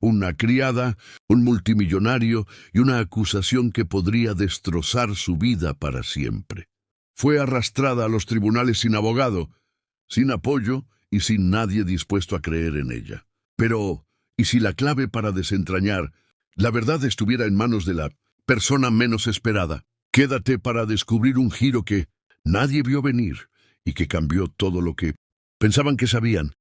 una criada, un multimillonario y una acusación que podría destrozar su vida para siempre. Fue arrastrada a los tribunales sin abogado, sin apoyo y sin nadie dispuesto a creer en ella. Pero, ¿y si la clave para desentrañar la verdad estuviera en manos de la persona menos esperada? Quédate para descubrir un giro que nadie vio venir y que cambió todo lo que pensaban que sabían.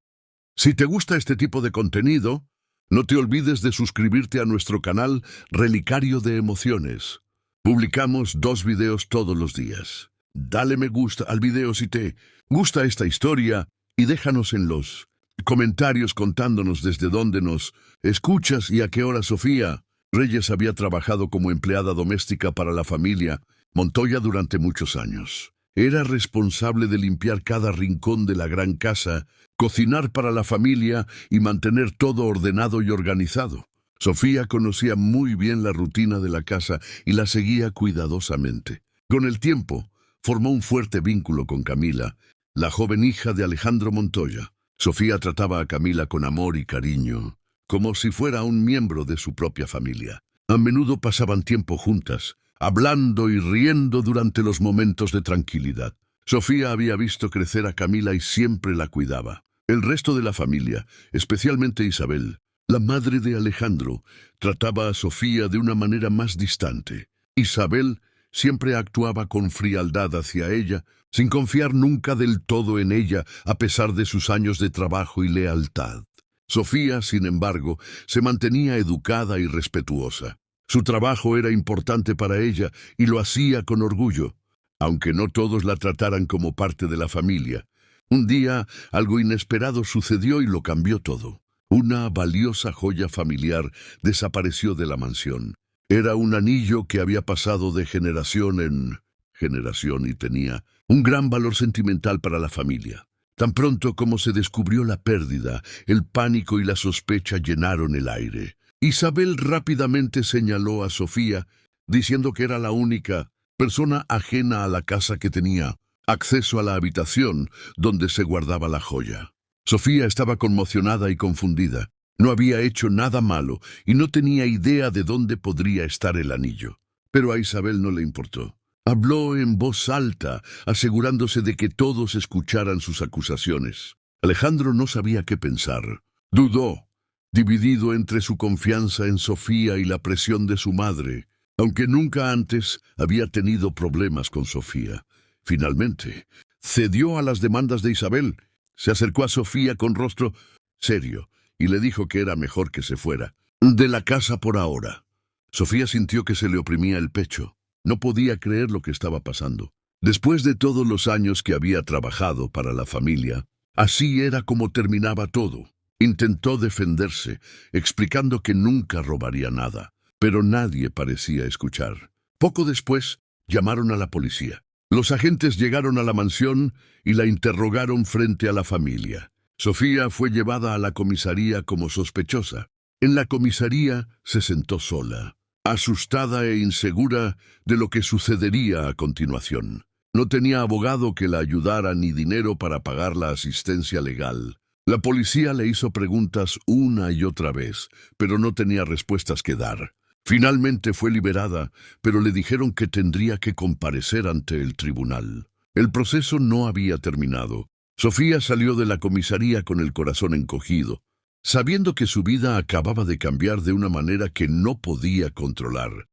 Si te gusta este tipo de contenido, no te olvides de suscribirte a nuestro canal Relicario de Emociones. Publicamos 2 videos todos los días. Dale me gusta al video si te gusta esta historia y déjanos en los comentarios contándonos desde dónde nos escuchas y a qué hora. Sofía Reyes había trabajado como empleada doméstica para la familia Montoya durante muchos años. Era responsable de limpiar cada rincón de la gran casa, cocinar para la familia y mantener todo ordenado y organizado. Sofía conocía muy bien la rutina de la casa y la seguía cuidadosamente. Con el tiempo, formó un fuerte vínculo con Camila, la joven hija de Alejandro Montoya. Sofía trataba a Camila con amor y cariño, como si fuera un miembro de su propia familia. A menudo pasaban tiempo juntas, hablando y riendo durante los momentos de tranquilidad. Sofía había visto crecer a Camila y siempre la cuidaba. El resto de la familia, especialmente Isabel, la madre de Alejandro, trataba a Sofía de una manera más distante. Isabel siempre actuaba con frialdad hacia ella, sin confiar nunca del todo en ella, a pesar de sus años de trabajo y lealtad. Sofía, sin embargo, se mantenía educada y respetuosa. Su trabajo era importante para ella y lo hacía con orgullo, aunque no todos la trataran como parte de la familia. Un día, algo inesperado sucedió y lo cambió todo. Una valiosa joya familiar desapareció de la mansión. Era un anillo que había pasado de generación en generación y tenía un gran valor sentimental para la familia. Tan pronto como se descubrió la pérdida, el pánico y la sospecha llenaron el aire. Isabel rápidamente señaló a Sofía, diciendo que era la única persona ajena a la casa que tenía acceso a la habitación donde se guardaba la joya. Sofía estaba conmocionada y confundida. No había hecho nada malo y no tenía idea de dónde podría estar el anillo. Pero a Isabel no le importó. Habló en voz alta, asegurándose de que todos escucharan sus acusaciones. Alejandro no sabía qué pensar. Dudó, dividido entre su confianza en Sofía y la presión de su madre, aunque nunca antes había tenido problemas con Sofía. Finalmente, cedió a las demandas de Isabel. Se acercó a Sofía con rostro serio y le dijo que era mejor que se fuera de la casa por ahora. Sofía sintió que se le oprimía el pecho. No podía creer lo que estaba pasando. Después de todos los años que había trabajado para la familia, así era como terminaba todo. Intentó defenderse, explicando que nunca robaría nada, pero nadie parecía escuchar. Poco después, llamaron a la policía. Los agentes llegaron a la mansión y la interrogaron frente a la familia. Sofía fue llevada a la comisaría como sospechosa. En la comisaría se sentó sola, asustada e insegura de lo que sucedería a continuación. No tenía abogado que la ayudara ni dinero para pagar la asistencia legal. La policía le hizo preguntas una y otra vez, pero no tenía respuestas que dar. Finalmente fue liberada, pero le dijeron que tendría que comparecer ante el tribunal. El proceso no había terminado. Sofía salió de la comisaría con el corazón encogido, sabiendo que su vida acababa de cambiar de una manera que no podía controlar.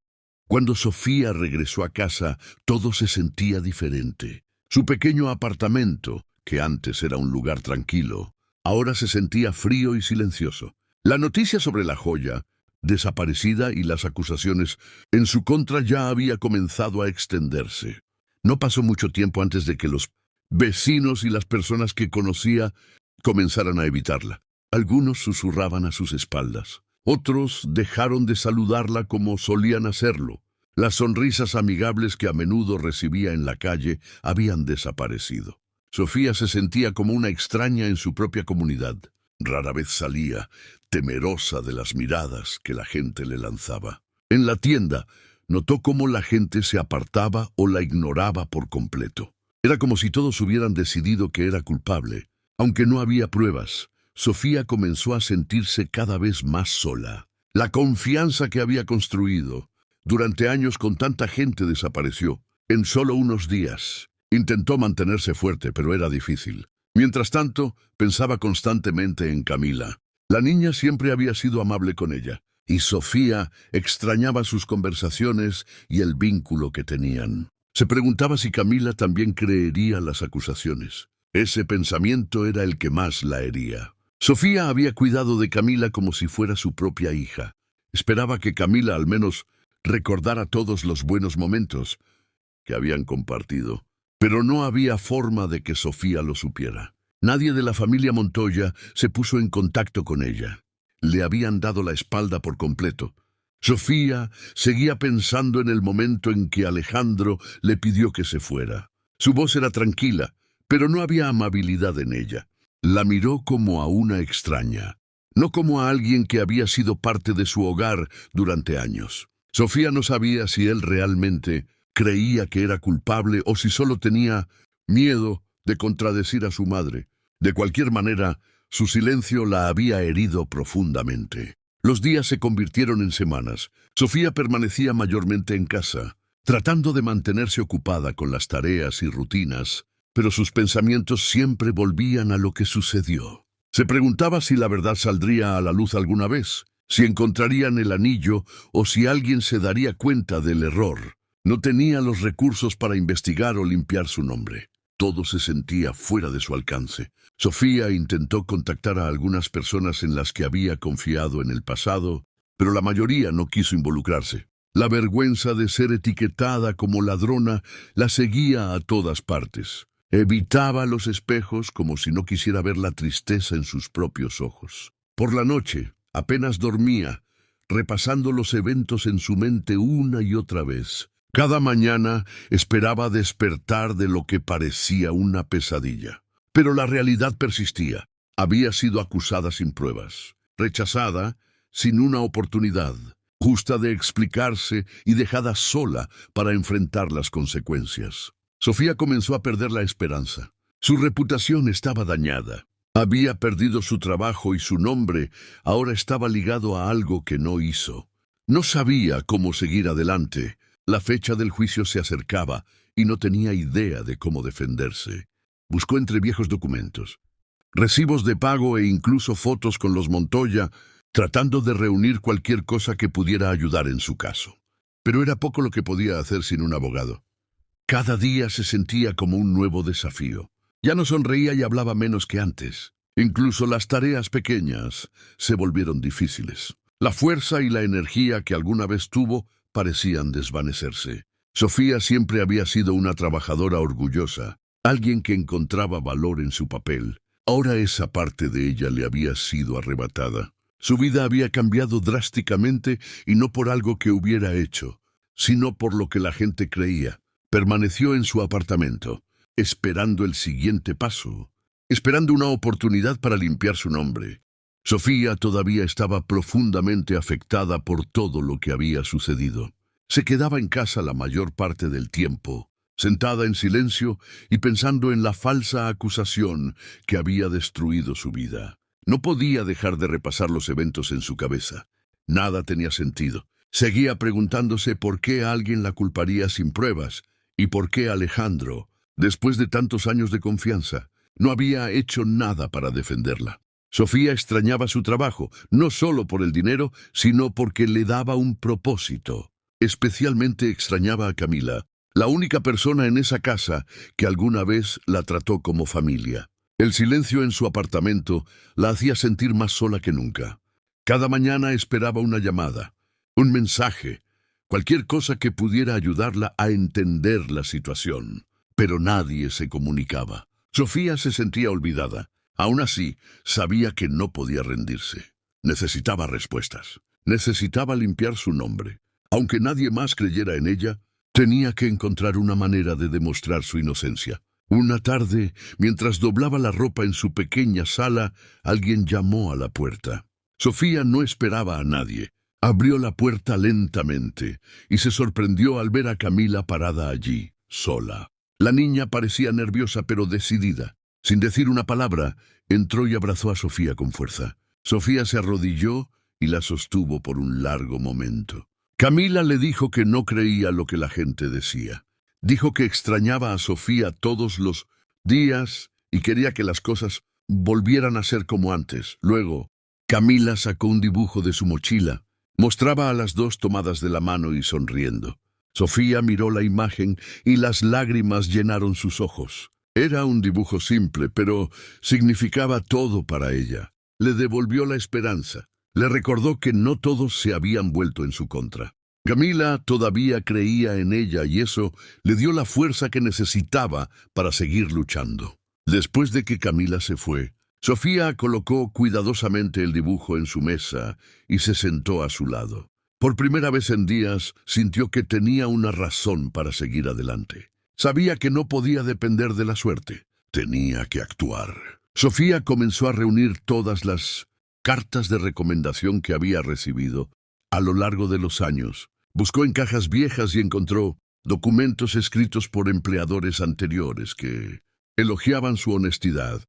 Cuando Sofía regresó a casa, todo se sentía diferente. Su pequeño apartamento, que antes era un lugar tranquilo, ahora se sentía frío y silencioso. La noticia sobre la joya desaparecida y las acusaciones en su contra ya había comenzado a extenderse. No pasó mucho tiempo antes de que los vecinos y las personas que conocía comenzaran a evitarla. Algunos susurraban a sus espaldas. Otros dejaron de saludarla como solían hacerlo. Las sonrisas amigables que a menudo recibía en la calle habían desaparecido. Sofía se sentía como una extraña en su propia comunidad. Rara vez salía, temerosa de las miradas que la gente le lanzaba. En la tienda, notó cómo la gente se apartaba o la ignoraba por completo. Era como si todos hubieran decidido que era culpable. Aunque no había pruebas, Sofía comenzó a sentirse cada vez más sola. La confianza que había construido durante años con tanta gente desapareció en solo unos días. Intentó mantenerse fuerte, pero era difícil. Mientras tanto, pensaba constantemente en Camila. La niña siempre había sido amable con ella, y Sofía extrañaba sus conversaciones y el vínculo que tenían. Se preguntaba si Camila también creería las acusaciones. Ese pensamiento era el que más la hería. Sofía había cuidado de Camila como si fuera su propia hija. Esperaba que Camila al menos recordara todos los buenos momentos que habían compartido, pero no había forma de que Sofía lo supiera. Nadie de la familia Montoya se puso en contacto con ella. Le habían dado la espalda por completo. Sofía seguía pensando en el momento en que Alejandro le pidió que se fuera. Su voz era tranquila, pero no había amabilidad en ella. La miró como a una extraña, no como a alguien que había sido parte de su hogar durante años. Sofía no sabía si él realmente creía que era culpable o si solo tenía miedo de contradecir a su madre. De cualquier manera, su silencio la había herido profundamente. Los días se convirtieron en semanas. Sofía permanecía mayormente en casa, tratando de mantenerse ocupada con las tareas y rutinas, pero sus pensamientos siempre volvían a lo que sucedió. Se preguntaba si la verdad saldría a la luz alguna vez, si encontrarían el anillo o si alguien se daría cuenta del error. No tenía los recursos para investigar o limpiar su nombre. Todo se sentía fuera de su alcance. Sofía intentó contactar a algunas personas en las que había confiado en el pasado, pero la mayoría no quiso involucrarse. La vergüenza de ser etiquetada como ladrona la seguía a todas partes. Evitaba los espejos como si no quisiera ver la tristeza en sus propios ojos. Por la noche, apenas dormía, repasando los eventos en su mente una y otra vez. Cada mañana esperaba despertar de lo que parecía una pesadilla. Pero la realidad persistía. Había sido acusada sin pruebas, rechazada sin una oportunidad justa de explicarse y dejada sola para enfrentar las consecuencias. Sofía comenzó a perder la esperanza. Su reputación estaba dañada. Había perdido su trabajo y su nombre ahora estaba ligado a algo que no hizo. No sabía cómo seguir adelante. La fecha del juicio se acercaba y no tenía idea de cómo defenderse. Buscó entre viejos documentos, recibos de pago e incluso fotos con los Montoya, tratando de reunir cualquier cosa que pudiera ayudar en su caso. Pero era poco lo que podía hacer sin un abogado. Cada día se sentía como un nuevo desafío. Ya no sonreía y hablaba menos que antes. Incluso las tareas pequeñas se volvieron difíciles. La fuerza y la energía que alguna vez tuvo parecían desvanecerse. Sofía siempre había sido una trabajadora orgullosa, alguien que encontraba valor en su papel. Ahora esa parte de ella le había sido arrebatada. Su vida había cambiado drásticamente y no por algo que hubiera hecho, sino por lo que la gente creía. Permaneció en su apartamento, esperando el siguiente paso, esperando una oportunidad para limpiar su nombre. Sofía todavía estaba profundamente afectada por todo lo que había sucedido. Se quedaba en casa la mayor parte del tiempo, sentada en silencio y pensando en la falsa acusación que había destruido su vida. No podía dejar de repasar los eventos en su cabeza. Nada tenía sentido. Seguía preguntándose por qué alguien la culparía sin pruebas y por qué Alejandro, después de tantos años de confianza, no había hecho nada para defenderla. Sofía extrañaba su trabajo, no solo por el dinero, sino porque le daba un propósito. Especialmente extrañaba a Camila, la única persona en esa casa que alguna vez la trató como familia. El silencio en su apartamento la hacía sentir más sola que nunca. Cada mañana esperaba una llamada, un mensaje, cualquier cosa que pudiera ayudarla a entender la situación. Pero nadie se comunicaba. Sofía se sentía olvidada. Aún así, sabía que no podía rendirse. Necesitaba respuestas. Necesitaba limpiar su nombre. Aunque nadie más creyera en ella, tenía que encontrar una manera de demostrar su inocencia. Una tarde, mientras doblaba la ropa en su pequeña sala, alguien llamó a la puerta. Sofía no esperaba a nadie. Abrió la puerta lentamente y se sorprendió al ver a Camila parada allí, sola. La niña parecía nerviosa pero decidida. Sin decir una palabra, entró y abrazó a Sofía con fuerza. Sofía se arrodilló y la sostuvo por un largo momento. Camila le dijo que no creía lo que la gente decía. Dijo que extrañaba a Sofía todos los días y quería que las cosas volvieran a ser como antes. Luego, Camila sacó un dibujo de su mochila. Mostraba a las dos tomadas de la mano y sonriendo. Sofía miró la imagen y las lágrimas llenaron sus ojos. Era un dibujo simple, pero significaba todo para ella. Le devolvió la esperanza. Le recordó que no todos se habían vuelto en su contra. Camila todavía creía en ella y eso le dio la fuerza que necesitaba para seguir luchando. Después de que Camila se fue, Sofía colocó cuidadosamente el dibujo en su mesa y se sentó a su lado. Por primera vez en días sintió que tenía una razón para seguir adelante. Sabía que no podía depender de la suerte. Tenía que actuar. Sofía comenzó a reunir todas las cartas de recomendación que había recibido a lo largo de los años. Buscó en cajas viejas y encontró documentos escritos por empleadores anteriores que elogiaban su honestidad,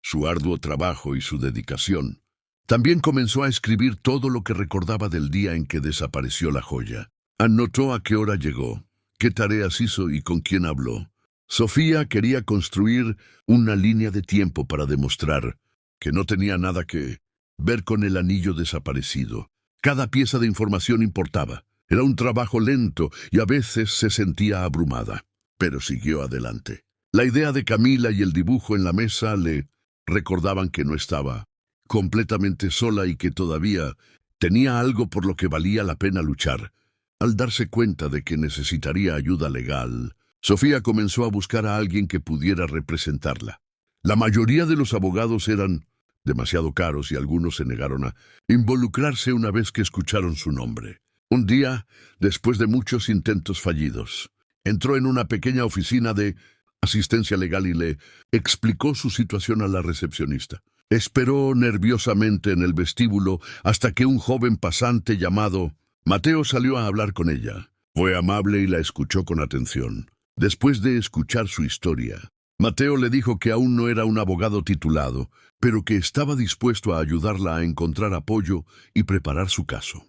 su arduo trabajo y su dedicación. También comenzó a escribir todo lo que recordaba del día en que desapareció la joya. Anotó a qué hora llegó, qué tareas hizo y con quién habló. Sofía quería construir una línea de tiempo para demostrar que no tenía nada que ver con el anillo desaparecido. Cada pieza de información importaba. Era un trabajo lento y a veces se sentía abrumada, pero siguió adelante. La idea de Camila y el dibujo en la mesa le recordaban que no estaba completamente sola y que todavía tenía algo por lo que valía la pena luchar. Al darse cuenta de que necesitaría ayuda legal, Sofía comenzó a buscar a alguien que pudiera representarla. La mayoría de los abogados eran demasiado caros y algunos se negaron a involucrarse una vez que escucharon su nombre. Un día, después de muchos intentos fallidos, entró en una pequeña oficina de asistencia legal y le explicó su situación a la recepcionista. Esperó nerviosamente en el vestíbulo hasta que un joven pasante llamado Mateo salió a hablar con ella. Fue amable y la escuchó con atención. Después de escuchar su historia, Mateo le dijo que aún no era un abogado titulado, pero que estaba dispuesto a ayudarla a encontrar apoyo y preparar su caso.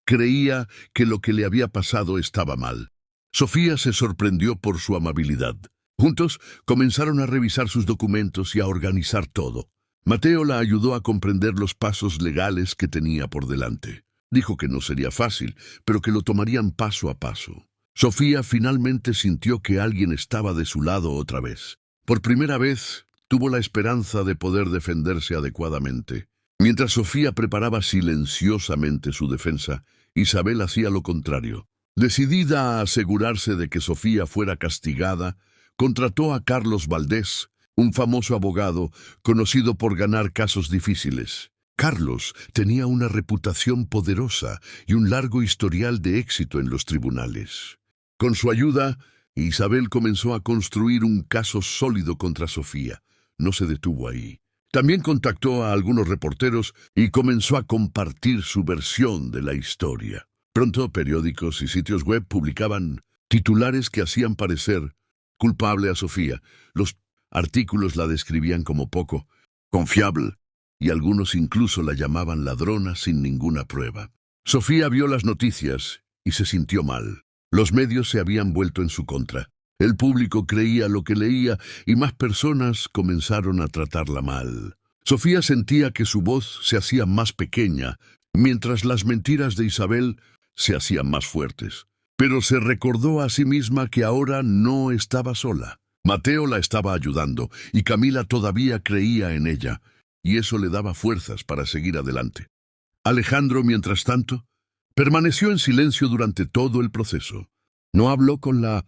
Creía que lo que le había pasado estaba mal. Sofía se sorprendió por su amabilidad. Juntos comenzaron a revisar sus documentos y a organizar todo. Mateo la ayudó a comprender los pasos legales que tenía por delante. Dijo que no sería fácil, pero que lo tomarían paso a paso. Sofía finalmente sintió que alguien estaba de su lado otra vez. Por primera vez, tuvo la esperanza de poder defenderse adecuadamente. Mientras Sofía preparaba silenciosamente su defensa, Isabel hacía lo contrario. Decidida a asegurarse de que Sofía fuera castigada, contrató a Carlos Valdés, un famoso abogado conocido por ganar casos difíciles. Carlos tenía una reputación poderosa y un largo historial de éxito en los tribunales. Con su ayuda, Isabel comenzó a construir un caso sólido contra Sofía. No se detuvo ahí. También contactó a algunos reporteros y comenzó a compartir su versión de la historia. Pronto, periódicos y sitios web publicaban titulares que hacían parecer culpable a Sofía. Los artículos la describían como poco confiable y algunos incluso la llamaban ladrona sin ninguna prueba. Sofía vio las noticias y se sintió mal. Los medios se habían vuelto en su contra. El público creía lo que leía y más personas comenzaron a tratarla mal. Sofía sentía que su voz se hacía más pequeña, mientras las mentiras de Isabel se hacían más fuertes. Pero se recordó a sí misma que ahora no estaba sola. Mateo la estaba ayudando y Camila todavía creía en ella, y eso le daba fuerzas para seguir adelante. Alejandro, mientras tanto, permaneció en silencio durante todo el proceso. No habló con la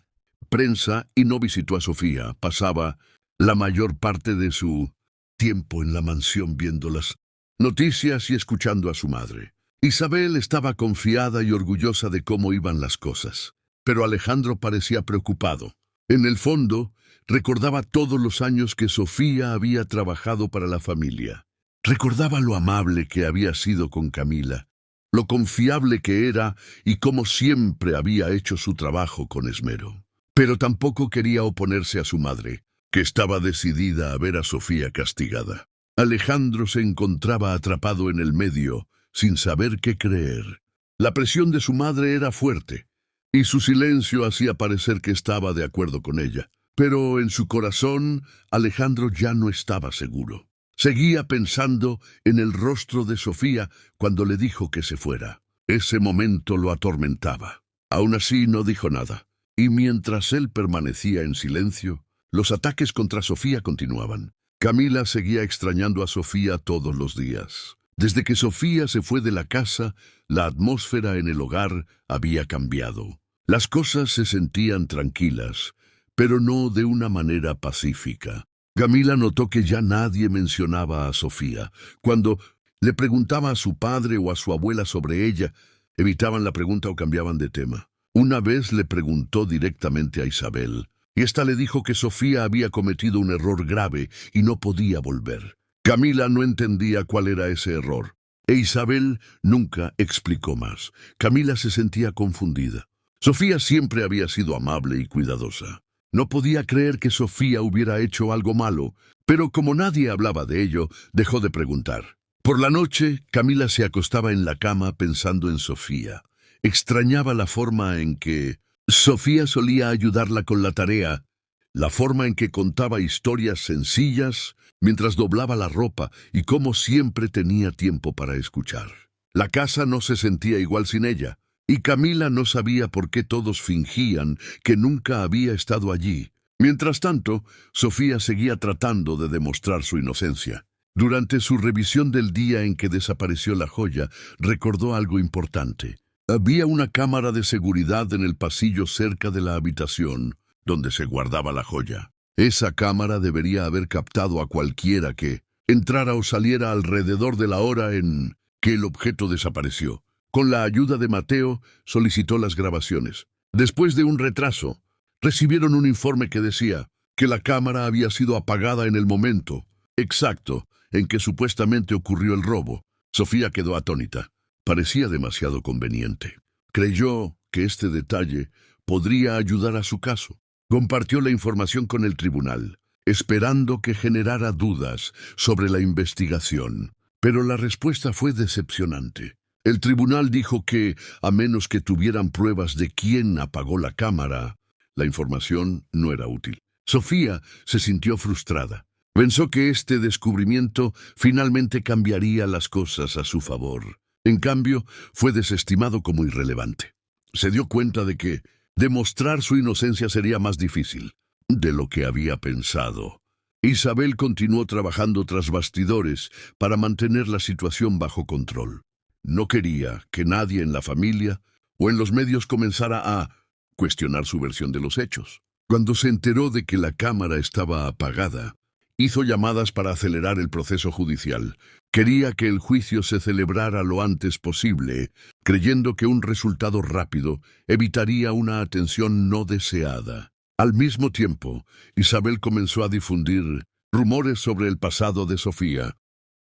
prensa y no visitó a Sofía. Pasaba la mayor parte de su tiempo en la mansión viendo las noticias y escuchando a su madre. Isabel estaba confiada y orgullosa de cómo iban las cosas, pero Alejandro parecía preocupado. En el fondo, recordaba todos los años que Sofía había trabajado para la familia. Recordaba lo amable que había sido con Camila, lo confiable que era y cómo siempre había hecho su trabajo con esmero. Pero tampoco quería oponerse a su madre. que estaba decidida a ver a Sofía castigada. Alejandro se encontraba atrapado en el medio, sin saber qué creer. La presión de su madre era fuerte, y su silencio hacía parecer que estaba de acuerdo con ella. Pero en su corazón, Alejandro ya no estaba seguro. Seguía pensando en el rostro de Sofía cuando le dijo que se fuera. Ese momento lo atormentaba. Aún así no dijo nada, y mientras él permanecía en silencio, los ataques contra Sofía continuaban. Camila seguía extrañando a Sofía todos los días. Desde que Sofía se fue de la casa, la atmósfera en el hogar había cambiado. Las cosas se sentían tranquilas, pero no de una manera pacífica. Camila notó que ya nadie mencionaba a Sofía. Cuando le preguntaba a su padre o a su abuela sobre ella, evitaban la pregunta o cambiaban de tema. Una vez le preguntó directamente a Isabel, y ésta le dijo que Sofía había cometido un error grave y no podía volver. Camila no entendía cuál era ese error, e Isabel nunca explicó más. Camila se sentía confundida. Sofía siempre había sido amable y cuidadosa. No podía creer que Sofía hubiera hecho algo malo, pero como nadie hablaba de ello, dejó de preguntar. Por la noche, Camila se acostaba en la cama pensando en Sofía. Extrañaba la forma en que Sofía solía ayudarla con la tarea, la forma en que contaba historias sencillas mientras doblaba la ropa y cómo siempre tenía tiempo para escuchar. La casa no se sentía igual sin ella, y Camila no sabía por qué todos fingían que nunca había estado allí. Mientras tanto, Sofía seguía tratando de demostrar su inocencia. Durante su revisión del día en que desapareció la joya, recordó algo importante. Había una cámara de seguridad en el pasillo cerca de la habitación donde se guardaba la joya. Esa cámara debería haber captado a cualquiera que entrara o saliera alrededor de la hora en que el objeto desapareció. Con la ayuda de Mateo, solicitó las grabaciones. Después de un retraso, recibieron un informe que decía que la cámara había sido apagada en el momento exacto en que supuestamente ocurrió el robo. Sofía quedó atónita. Parecía demasiado conveniente. Creyó que este detalle podría ayudar a su caso. Compartió la información con el tribunal, esperando que generara dudas sobre la investigación. Pero la respuesta fue decepcionante. El tribunal dijo que, a menos que tuvieran pruebas de quién apagó la cámara, la información no era útil. Sofía se sintió frustrada. Pensó que este descubrimiento finalmente cambiaría las cosas a su favor. En cambio, fue desestimado como irrelevante. Se dio cuenta de que demostrar su inocencia sería más difícil de lo que había pensado. Isabel continuó trabajando tras bastidores para mantener la situación bajo control. No quería que nadie en la familia o en los medios comenzara a cuestionar su versión de los hechos. Cuando se enteró de que la cámara estaba apagada, hizo llamadas para acelerar el proceso judicial. Quería que el juicio se celebrara lo antes posible, creyendo que un resultado rápido evitaría una atención no deseada. Al mismo tiempo, Isabel comenzó a difundir rumores sobre el pasado de Sofía.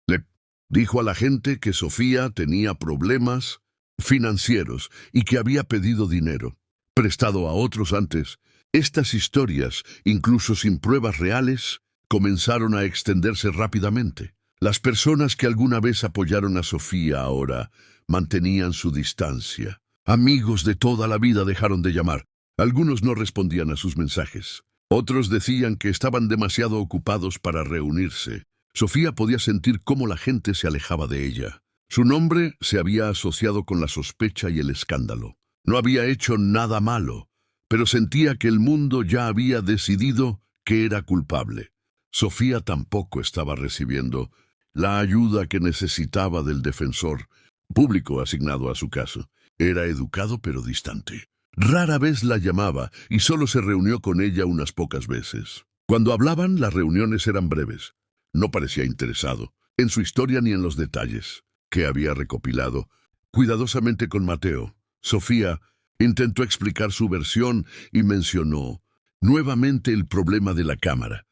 Le dijo a la gente que Sofía tenía problemas financieros y que había pedido dinero, prestado a otros antes. Estas historias, incluso sin pruebas reales, comenzaron a extenderse rápidamente. Las personas que alguna vez apoyaron a Sofía ahora mantenían su distancia. Amigos de toda la vida dejaron de llamar. Algunos no respondían a sus mensajes. Otros decían que estaban demasiado ocupados para reunirse. Sofía podía sentir cómo la gente se alejaba de ella. Su nombre se había asociado con la sospecha y el escándalo. No había hecho nada malo, pero sentía que el mundo ya había decidido que era culpable. Sofía tampoco estaba recibiendo la ayuda que necesitaba del defensor público asignado a su caso. Era educado pero distante. Rara vez la llamaba y solo se reunió con ella unas pocas veces. Cuando hablaban, las reuniones eran breves. No parecía interesado en su historia ni en los detalles que había recopilado cuidadosamente con Mateo. Sofía intentó explicar su versión y mencionó nuevamente el problema de la cámara.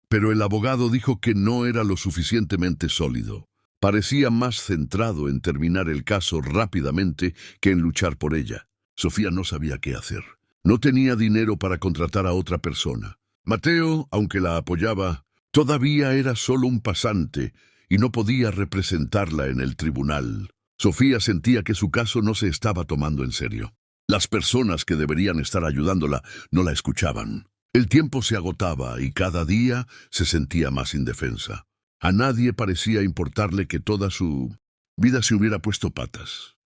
Pero el abogado dijo que no era lo suficientemente sólido. Parecía más centrado en terminar el caso rápidamente que en luchar por ella. Sofía no sabía qué hacer. No tenía dinero para contratar a otra persona. Mateo, aunque la apoyaba, todavía era solo un pasante y no podía representarla en el tribunal. Sofía sentía que su caso no se estaba tomando en serio. Las personas que deberían estar ayudándola no la escuchaban. El tiempo se agotaba y cada día se sentía más indefensa. A nadie parecía importarle que toda su vida se hubiera puesto patas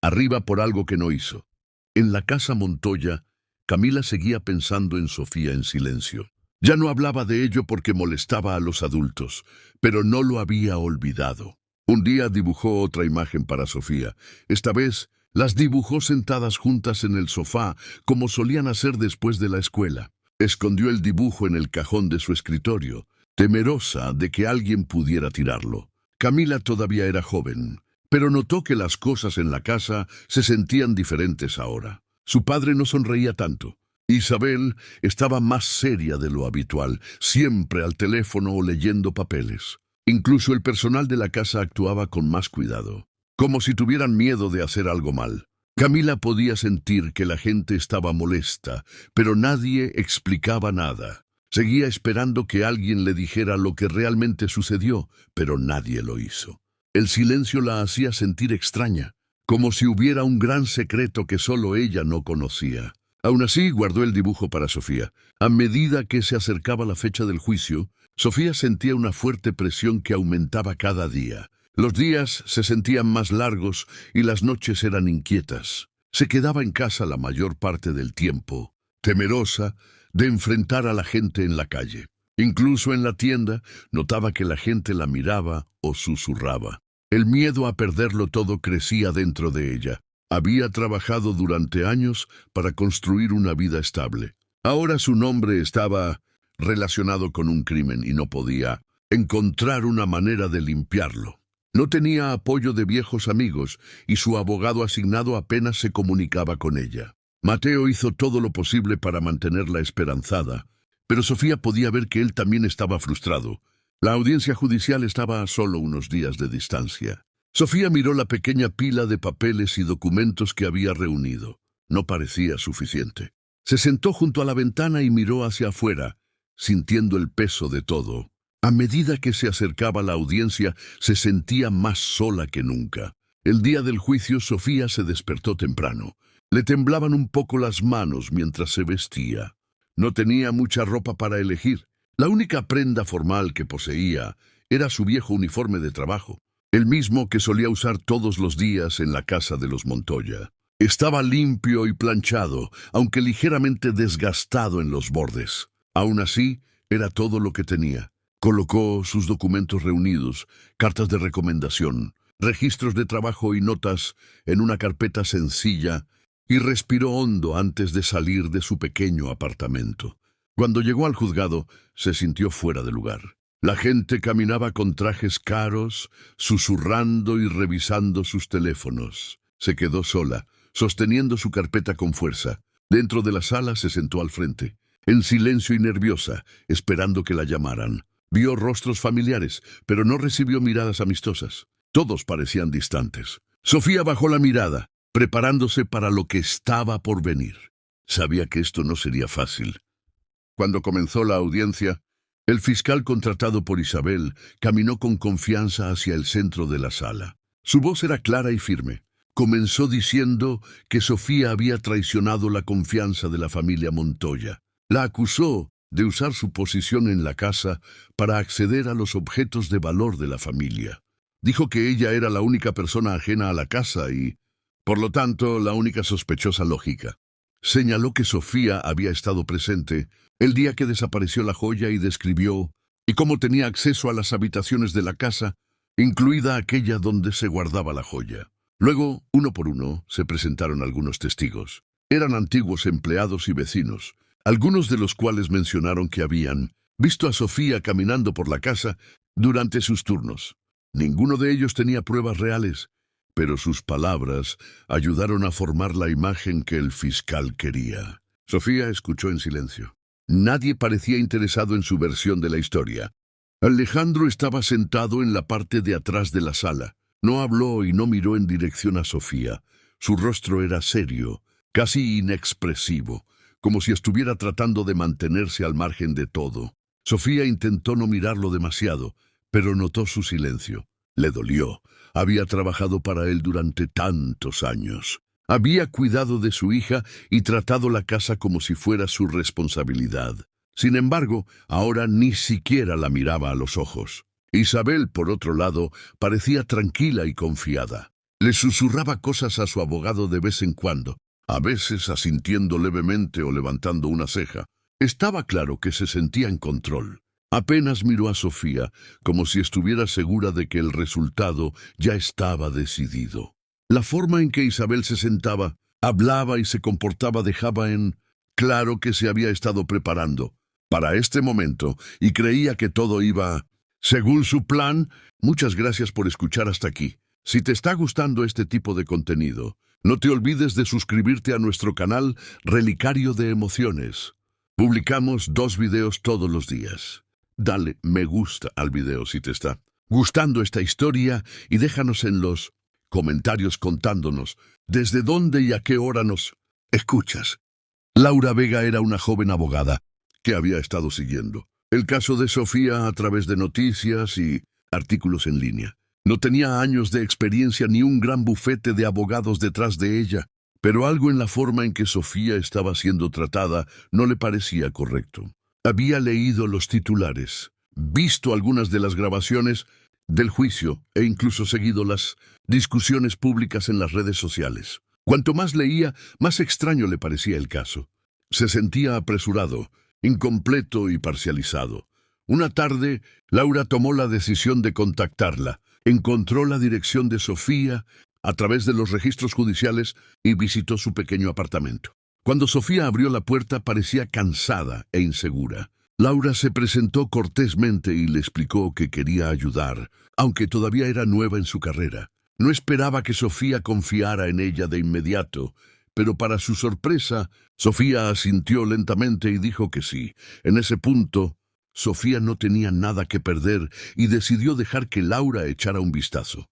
arriba por algo que no hizo. En la casa Montoya, Camila seguía pensando en Sofía en silencio. Ya no hablaba de ello porque molestaba a los adultos, pero no lo había olvidado. Un día dibujó otra imagen para Sofía. Esta vez las dibujó sentadas juntas en el sofá, como solían hacer después de la escuela. Escondió el dibujo en el cajón de su escritorio, temerosa de que alguien pudiera tirarlo. Camila todavía era joven, pero notó que las cosas en la casa se sentían diferentes ahora. Su padre no sonreía tanto. Isabel estaba más seria de lo habitual, siempre al teléfono o leyendo papeles. Incluso el personal de la casa actuaba con más cuidado, como si tuvieran miedo de hacer algo mal. Camila podía sentir que la gente estaba molesta, pero nadie explicaba nada. Seguía esperando que alguien le dijera lo que realmente sucedió, pero nadie lo hizo. El silencio la hacía sentir extraña, como si hubiera un gran secreto que solo ella no conocía. Aún así, guardó el dibujo para Sofía. A medida que se acercaba la fecha del juicio, Sofía sentía una fuerte presión que aumentaba cada día. Los días se sentían más largos y las noches eran inquietas. Se quedaba en casa la mayor parte del tiempo, temerosa de enfrentar a la gente en la calle. Incluso en la tienda, notaba que la gente la miraba o susurraba. El miedo a perderlo todo crecía dentro de ella. Había trabajado durante años para construir una vida estable. Ahora su nombre estaba relacionado con un crimen y no podía encontrar una manera de limpiarlo. No tenía apoyo de viejos amigos y su abogado asignado apenas se comunicaba con ella. Mateo hizo todo lo posible para mantenerla esperanzada, pero Sofía podía ver que él también estaba frustrado. La audiencia judicial estaba a solo unos días de distancia. Sofía miró la pequeña pila de papeles y documentos que había reunido. No parecía suficiente. Se sentó junto a la ventana y miró hacia afuera, sintiendo el peso de todo. A medida que se acercaba la audiencia, se sentía más sola que nunca. El día del juicio, Sofía se despertó temprano. Le temblaban un poco las manos mientras se vestía. No tenía mucha ropa para elegir. La única prenda formal que poseía era su viejo uniforme de trabajo, el mismo que solía usar todos los días en la casa de los Montoya. Estaba limpio y planchado, aunque ligeramente desgastado en los bordes. Aún así, era todo lo que tenía. Colocó sus documentos reunidos, cartas de recomendación, registros de trabajo y notas en una carpeta sencilla y respiró hondo antes de salir de su pequeño apartamento. Cuando llegó al juzgado, se sintió fuera de lugar. La gente caminaba con trajes caros, susurrando y revisando sus teléfonos. Se quedó sola, sosteniendo su carpeta con fuerza. Dentro de la sala se sentó al frente, en silencio y nerviosa, esperando que la llamaran. Vio rostros familiares, pero no recibió miradas amistosas. Todos parecían distantes. Sofía bajó la mirada, preparándose para lo que estaba por venir. Sabía que esto no sería fácil. Cuando comenzó la audiencia, el fiscal contratado por Isabel caminó con confianza hacia el centro de la sala. Su voz era clara y firme. Comenzó diciendo que Sofía había traicionado la confianza de la familia Montoya. La acusó de usar su posición en la casa para acceder a los objetos de valor de la familia. Dijo que ella era la única persona ajena a la casa y, por lo tanto, la única sospechosa lógica. Señaló que Sofía había estado presente el día que desapareció la joya y describió cómo tenía acceso a las habitaciones de la casa, incluida aquella donde se guardaba la joya. Luego, uno por uno, se presentaron algunos testigos. Eran antiguos empleados y vecinos, algunos de los cuales mencionaron que habían visto a Sofía caminando por la casa durante sus turnos. Ninguno de ellos tenía pruebas reales, pero sus palabras ayudaron a formar la imagen que el fiscal quería. Sofía escuchó en silencio. Nadie parecía interesado en su versión de la historia. Alejandro estaba sentado en la parte de atrás de la sala. No habló y no miró en dirección a Sofía. Su rostro era serio, casi inexpresivo, como si estuviera tratando de mantenerse al margen de todo. Sofía intentó no mirarlo demasiado, pero notó su silencio. Le dolió. Había trabajado para él durante tantos años. Había cuidado de su hija y tratado la casa como si fuera su responsabilidad. Sin embargo, ahora ni siquiera la miraba a los ojos. Isabel, por otro lado, parecía tranquila y confiada. Le susurraba cosas a su abogado de vez en cuando, a veces asintiendo levemente o levantando una ceja. Estaba claro que se sentía en control. Apenas miró a Sofía, como si estuviera segura de que el resultado ya estaba decidido. La forma en que Isabel se sentaba, hablaba y se comportaba dejaba en claro que se había estado preparando para este momento y creía que todo iba según su plan. Muchas gracias por escuchar hasta aquí. Si te está gustando este tipo de contenido, no te olvides de suscribirte a nuestro canal Relicario de Emociones. Publicamos 2 videos todos los días. Dale me gusta al video si te está gustando esta historia y déjanos en los comentarios contándonos desde dónde y a qué hora nos escuchas. Laura Vega era una joven abogada que había estado siguiendo el caso de Sofía a través de noticias y artículos en línea. No tenía años de experiencia ni un gran bufete de abogados detrás de ella, pero algo en la forma en que Sofía estaba siendo tratada no le parecía correcto. Había leído los titulares, visto algunas de las grabaciones del juicio e incluso seguido las discusiones públicas en las redes sociales. Cuanto más leía, más extraño le parecía el caso. Se sentía apresurado, incompleto y parcializado. Una tarde, Laura tomó la decisión de contactarla. Encontró la dirección de Sofía a través de los registros judiciales y visitó su pequeño apartamento. Cuando Sofía abrió la puerta parecía cansada e insegura. Laura se presentó cortésmente y le explicó que quería ayudar, aunque todavía era nueva en su carrera. No esperaba que Sofía confiara en ella de inmediato, pero para su sorpresa, Sofía asintió lentamente y dijo que sí. En ese punto, Sofía no tenía nada que perder y decidió dejar que Laura echara un vistazo.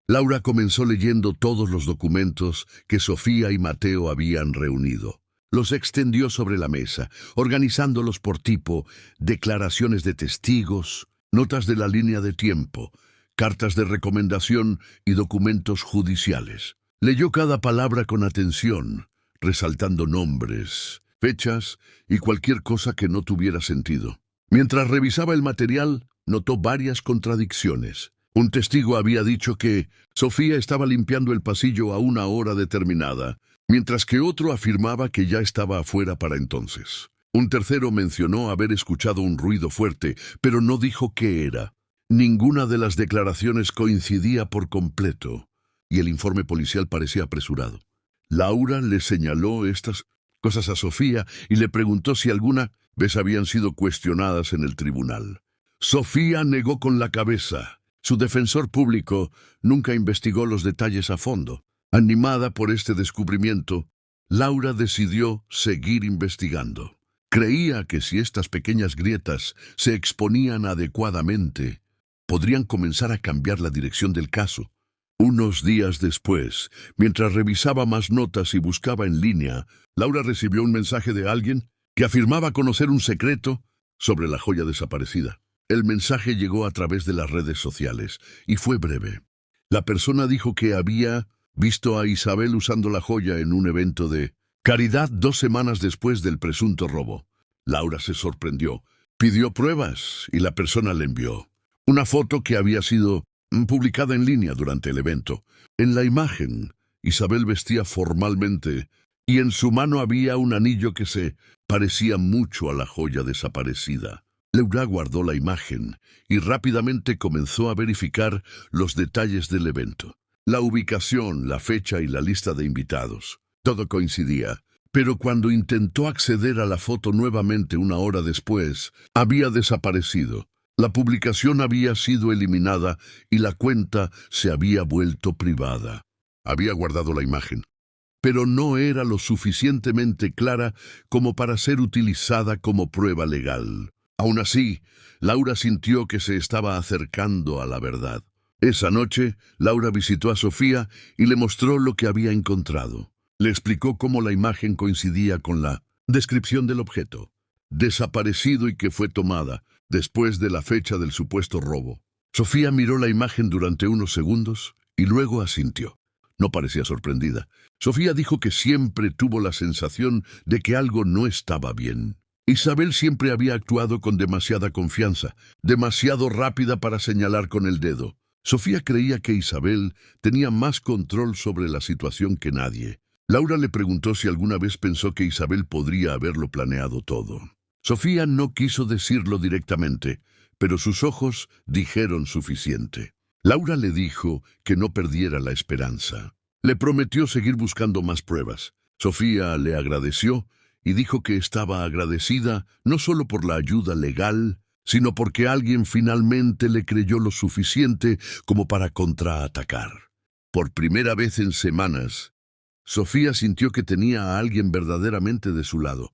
Laura comenzó leyendo todos los documentos que Sofía y Mateo habían reunido. Los extendió sobre la mesa, organizándolos por tipo, declaraciones de testigos, notas de la línea de tiempo, cartas de recomendación y documentos judiciales. Leyó cada palabra con atención, resaltando nombres, fechas y cualquier cosa que no tuviera sentido. Mientras revisaba el material, notó varias contradicciones. Un testigo había dicho que Sofía estaba limpiando el pasillo a una hora determinada, mientras que otro afirmaba que ya estaba afuera para entonces. Un tercero mencionó haber escuchado un ruido fuerte, pero no dijo qué era. Ninguna de las declaraciones coincidía por completo, y el informe policial parecía apresurado. Laura le señaló estas cosas a Sofía y le preguntó si alguna vez habían sido cuestionadas en el tribunal. Sofía negó con la cabeza. Su defensor público nunca investigó los detalles a fondo. Animada por este descubrimiento, Laura decidió seguir investigando. Creía que si estas pequeñas grietas se exponían adecuadamente, podrían comenzar a cambiar la dirección del caso. Unos días después, mientras revisaba más notas y buscaba en línea, Laura recibió un mensaje de alguien que afirmaba conocer un secreto sobre la joya desaparecida. El mensaje llegó a través de las redes sociales y fue breve. La persona dijo que había visto a Isabel usando la joya en un evento de caridad 2 semanas después del presunto robo. Laura se sorprendió, pidió pruebas y la persona le envió una foto que había sido publicada en línea durante el evento. En la imagen, Isabel vestía formalmente y en su mano había un anillo que se parecía mucho a la joya desaparecida. Laura guardó la imagen y rápidamente comenzó a verificar los detalles del evento. La ubicación, la fecha y la lista de invitados. Todo coincidía, pero cuando intentó acceder a la foto nuevamente 1 hora después, había desaparecido. La publicación había sido eliminada y la cuenta se había vuelto privada. Había guardado la imagen, pero no era lo suficientemente clara como para ser utilizada como prueba legal. Aún así, Laura sintió que se estaba acercando a la verdad. Esa noche, Laura visitó a Sofía y le mostró lo que había encontrado. Le explicó cómo la imagen coincidía con la Descripción del objeto. Desaparecido y que fue tomada después de la fecha del supuesto robo. Sofía miró la imagen durante unos segundos y luego asintió. No parecía sorprendida. Sofía dijo que siempre tuvo la sensación de que algo no estaba bien. Isabel siempre había actuado con demasiada confianza, demasiado rápida para señalar con el dedo. Sofía creía que Isabel tenía más control sobre la situación que nadie. Laura le preguntó si alguna vez pensó que Isabel podría haberlo planeado todo. Sofía no quiso decirlo directamente, pero sus ojos dijeron suficiente. Laura le dijo que no perdiera la esperanza. Le prometió seguir buscando más pruebas. Sofía le agradeció y dijo que estaba agradecida no solo por la ayuda legal, sino porque alguien finalmente le creyó lo suficiente como para contraatacar. Por primera vez en semanas, Sofía sintió que tenía a alguien verdaderamente de su lado.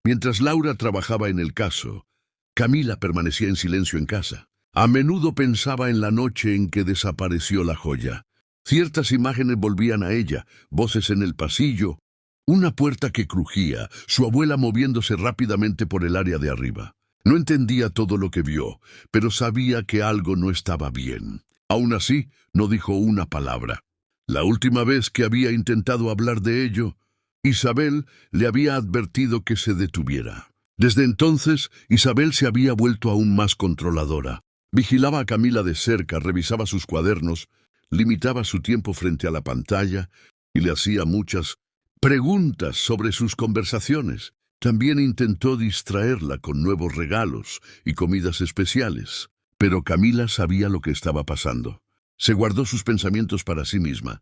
Mientras Laura trabajaba en el caso, Camila permanecía en silencio en casa. A menudo pensaba en la noche en que desapareció la joya. Ciertas imágenes volvían a ella, voces en el pasillo, una puerta que crujía, su abuela moviéndose rápidamente por el área de arriba. No entendía todo lo que vio, pero sabía que algo no estaba bien. Aún así, no dijo una palabra. La última vez que había intentado hablar de ello, Isabel le había advertido que se detuviera. Desde entonces, Isabel se había vuelto aún más controladora. Vigilaba a Camila de cerca, revisaba sus cuadernos, limitaba su tiempo frente a la pantalla y le hacía muchas preguntas sobre sus conversaciones. También intentó distraerla con nuevos regalos y comidas especiales. Pero Camila sabía lo que estaba pasando. Se guardó sus pensamientos para sí misma,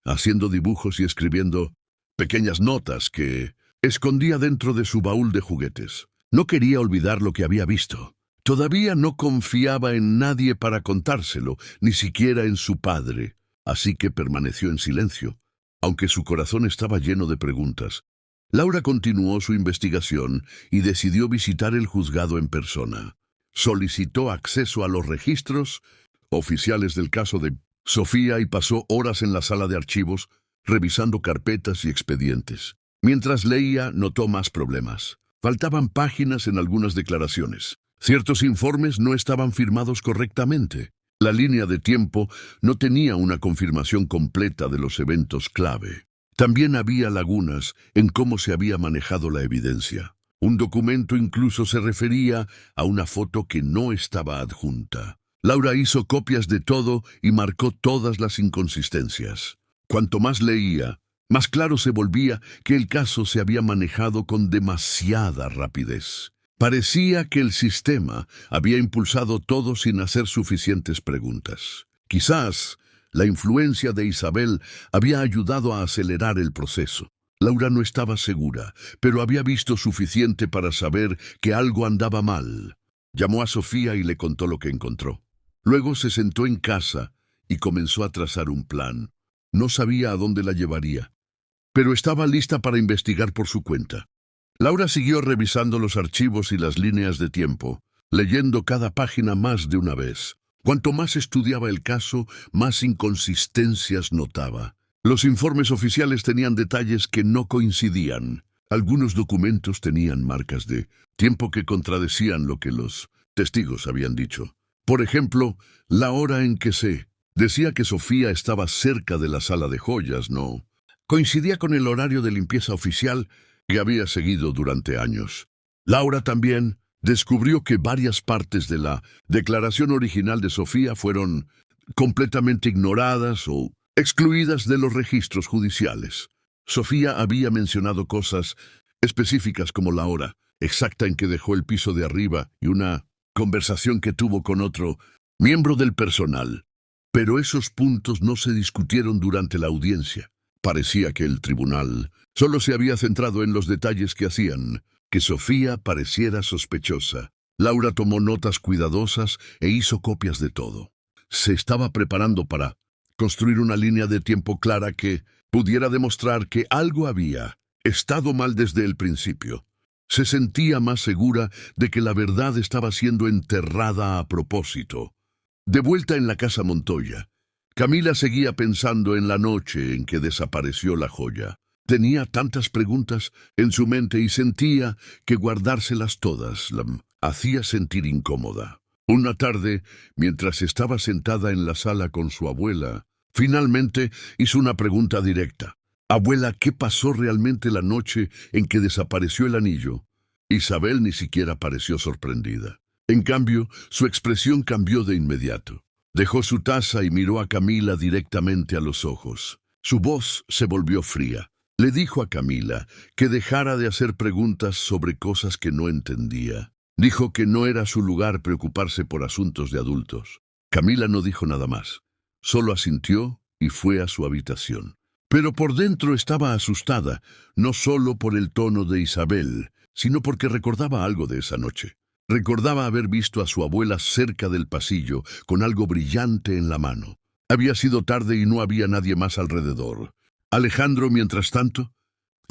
haciendo dibujos y escribiendo pequeñas notas que escondía dentro de su baúl de juguetes. No quería olvidar lo que había visto. Todavía no confiaba en nadie para contárselo, ni siquiera en su padre, así que permaneció en silencio, aunque su corazón estaba lleno de preguntas. Laura continuó su investigación y decidió visitar el juzgado en persona. Solicitó acceso a los registros oficiales del caso de Sofía y pasó horas en la sala de archivos, revisando carpetas y expedientes. Mientras leía, notó más problemas. Faltaban páginas en algunas declaraciones. Ciertos informes no estaban firmados correctamente. La línea de tiempo no tenía una confirmación completa de los eventos clave. También había lagunas en cómo se había manejado la evidencia. Un documento incluso se refería a una foto que no estaba adjunta. Laura hizo copias de todo y marcó todas las inconsistencias. Cuanto más leía, más claro se volvía que el caso se había manejado con demasiada rapidez. Parecía que el sistema había impulsado todo sin hacer suficientes preguntas. Quizás la influencia de Isabel había ayudado a acelerar el proceso. Laura no estaba segura, pero había visto suficiente para saber que algo andaba mal. Llamó a Sofía y le contó lo que encontró. Luego se sentó en casa y comenzó a trazar un plan. No sabía a dónde la llevaría, pero estaba lista para investigar por su cuenta. Laura siguió revisando los archivos y las líneas de tiempo, leyendo cada página más de una vez. Cuanto más estudiaba el caso, más inconsistencias notaba. Los informes oficiales tenían detalles que no coincidían. Algunos documentos tenían marcas de tiempo que contradecían lo que los testigos habían dicho. Por ejemplo, la hora en que se decía que Sofía estaba cerca de la sala de joyas no coincidía con el horario de limpieza oficial que había seguido durante años. Laura también descubrió que varias partes de la declaración original de Sofía fueron completamente ignoradas o excluidas de los registros judiciales. Sofía había mencionado cosas específicas como la hora exacta en que dejó el piso de arriba y una conversación que tuvo con otro miembro del personal. Pero esos puntos no se discutieron durante la audiencia. Parecía que el tribunal solo se había centrado en los detalles que hacían que Sofía pareciera sospechosa. Laura tomó notas cuidadosas e hizo copias de todo. Se estaba preparando para construir una línea de tiempo clara que pudiera demostrar que algo había estado mal desde el principio. Se sentía más segura de que la verdad estaba siendo enterrada a propósito. De vuelta en la casa Montoya, Camila seguía pensando en la noche en que desapareció la joya. Tenía tantas preguntas en su mente y sentía que guardárselas todas la hacía sentir incómoda. Una tarde, mientras estaba sentada en la sala con su abuela, finalmente hizo una pregunta directa. Abuela, ¿qué pasó realmente la noche en que desapareció el anillo? Isabel ni siquiera pareció sorprendida. En cambio, su expresión cambió de inmediato. Dejó su taza y miró a Camila directamente a los ojos. Su voz se volvió fría. Le dijo a Camila que dejara de hacer preguntas sobre cosas que no entendía. Dijo que no era su lugar preocuparse por asuntos de adultos. Camila no dijo nada más. Solo asintió y fue a su habitación. Pero por dentro estaba asustada, no solo por el tono de Isabel, sino porque recordaba algo de esa noche. Recordaba haber visto a su abuela cerca del pasillo, con algo brillante en la mano. Había sido tarde y no había nadie más alrededor. Alejandro, mientras tanto,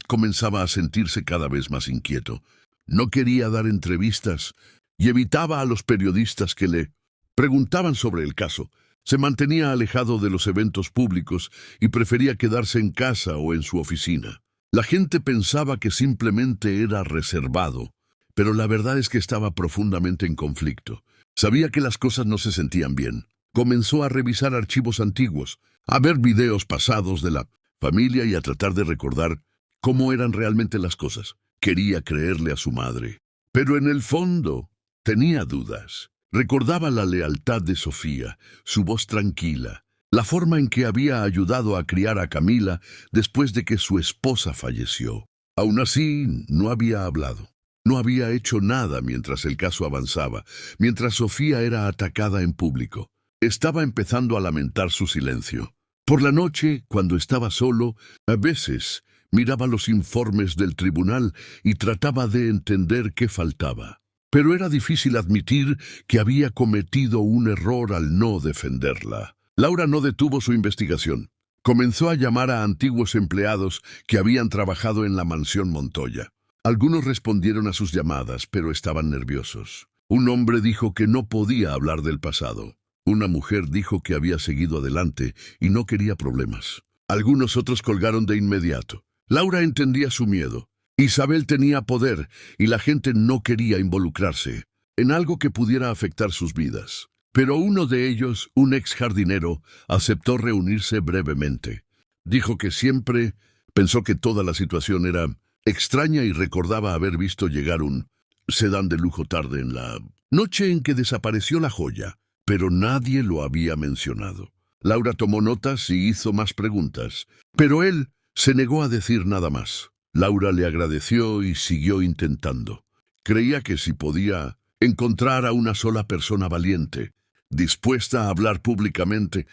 comenzaba a sentirse cada vez más inquieto. No quería dar entrevistas y evitaba a los periodistas que le preguntaban sobre el caso. Se mantenía alejado de los eventos públicos y prefería quedarse en casa o en su oficina. La gente pensaba que simplemente era reservado, pero la verdad es que estaba profundamente en conflicto. Sabía que las cosas no se sentían bien. Comenzó a revisar archivos antiguos, a ver videos pasados de la familia y a tratar de recordar cómo eran realmente las cosas. Quería creerle a su madre, pero en el fondo tenía dudas. Recordaba la lealtad de Sofía, su voz tranquila, la forma en que había ayudado a criar a Camila después de que su esposa falleció. Aún así, no había hablado. No había hecho nada mientras el caso avanzaba, mientras Sofía era atacada en público. Estaba empezando a lamentar su silencio. Por la noche, cuando estaba solo, a veces miraba los informes del tribunal y trataba de entender qué faltaba. Pero era difícil admitir que había cometido un error al no defenderla. Laura no detuvo su investigación. Comenzó a llamar a antiguos empleados que habían trabajado en la mansión Montoya. Algunos respondieron a sus llamadas, pero estaban nerviosos. Un hombre dijo que no podía hablar del pasado. Una mujer dijo que había seguido adelante y no quería problemas. Algunos otros colgaron de inmediato. Laura entendía su miedo. Isabel tenía poder y la gente no quería involucrarse en algo que pudiera afectar sus vidas. Pero uno de ellos, un ex jardinero, aceptó reunirse brevemente. Dijo que siempre pensó que toda la situación era extraña y recordaba haber visto llegar un sedán de lujo tarde en la noche en que desapareció la joya, pero nadie lo había mencionado. Laura tomó notas y hizo más preguntas, pero él se negó a decir nada más. Laura le agradeció y siguió intentando. Creía que si podía encontrar a una sola persona valiente, dispuesta a hablar públicamente,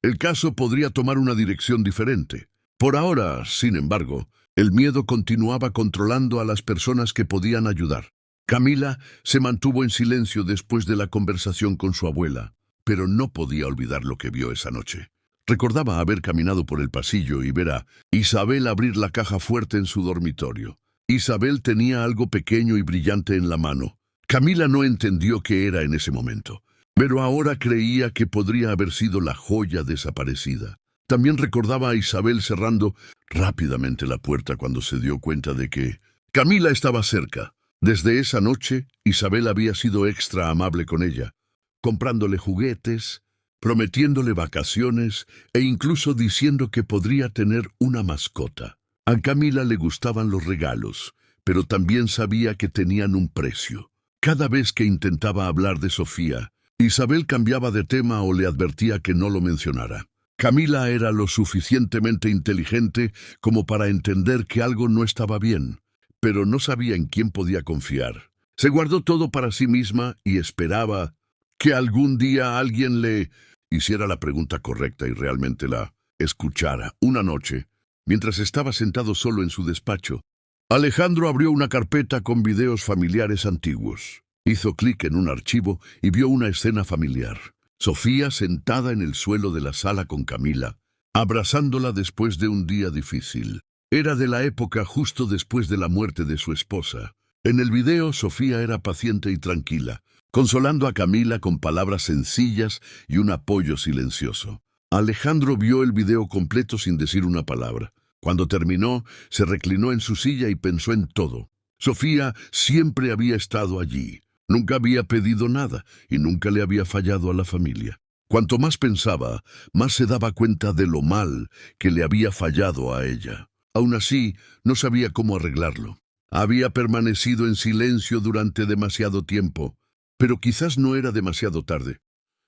el caso podría tomar una dirección diferente. Por ahora, sin embargo, el miedo continuaba controlando a las personas que podían ayudar. Camila se mantuvo en silencio después de la conversación con su abuela, pero no podía olvidar lo que vio esa noche. Recordaba haber caminado por el pasillo y ver a Isabel abrir la caja fuerte en su dormitorio. Isabel tenía algo pequeño y brillante en la mano. Camila no entendió qué era en ese momento, pero ahora creía que podría haber sido la joya desaparecida. También recordaba a Isabel cerrando rápidamente la puerta cuando se dio cuenta de que Camila estaba cerca. Desde esa noche, Isabel había sido extra amable con ella, comprándole juguetes, prometiéndole vacaciones e incluso diciendo que podría tener una mascota. A Camila le gustaban los regalos, pero también sabía que tenían un precio. Cada vez que intentaba hablar de Sofía, Isabel cambiaba de tema o le advertía que no lo mencionara. Camila era lo suficientemente inteligente como para entender que algo no estaba bien, pero no sabía en quién podía confiar. Se guardó todo para sí misma y esperaba que algún día alguien le hiciera la pregunta correcta y realmente la escuchara. Una noche, mientras estaba sentado solo en su despacho, Alejandro abrió una carpeta con videos familiares antiguos. Hizo clic en un archivo y vio una escena familiar. Sofía sentada en el suelo de la sala con Camila, abrazándola después de un día difícil. Era de la época justo después de la muerte de su esposa. En el video, Sofía era paciente y tranquila, consolando a Camila con palabras sencillas y un apoyo silencioso. Alejandro vio el video completo sin decir una palabra. Cuando terminó, se reclinó en su silla y pensó en todo. Sofía siempre había estado allí. Nunca había pedido nada y nunca le había fallado a la familia. Cuanto más pensaba, más se daba cuenta de lo mal que le había fallado a ella. Aún así, no sabía cómo arreglarlo. Había permanecido en silencio durante demasiado tiempo, pero quizás no era demasiado tarde.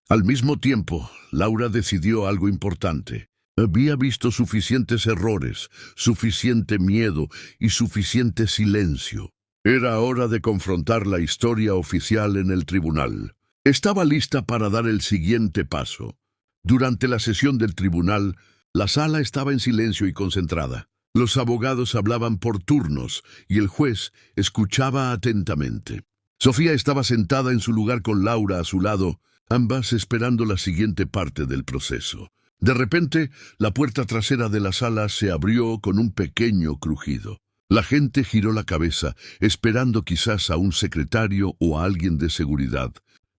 Al mismo tiempo, Laura decidió algo importante. Había visto suficientes errores, suficiente miedo y suficiente silencio. Era hora de confrontar la historia oficial en el tribunal. Estaba lista para dar el siguiente paso. Durante la sesión del tribunal, la sala estaba en silencio y concentrada. Los abogados hablaban por turnos y el juez escuchaba atentamente. Sofía estaba sentada en su lugar con Laura a su lado, ambas esperando la siguiente parte del proceso. De repente, la puerta trasera de la sala se abrió con un pequeño crujido. La gente giró la cabeza, esperando quizás a un secretario o a alguien de seguridad,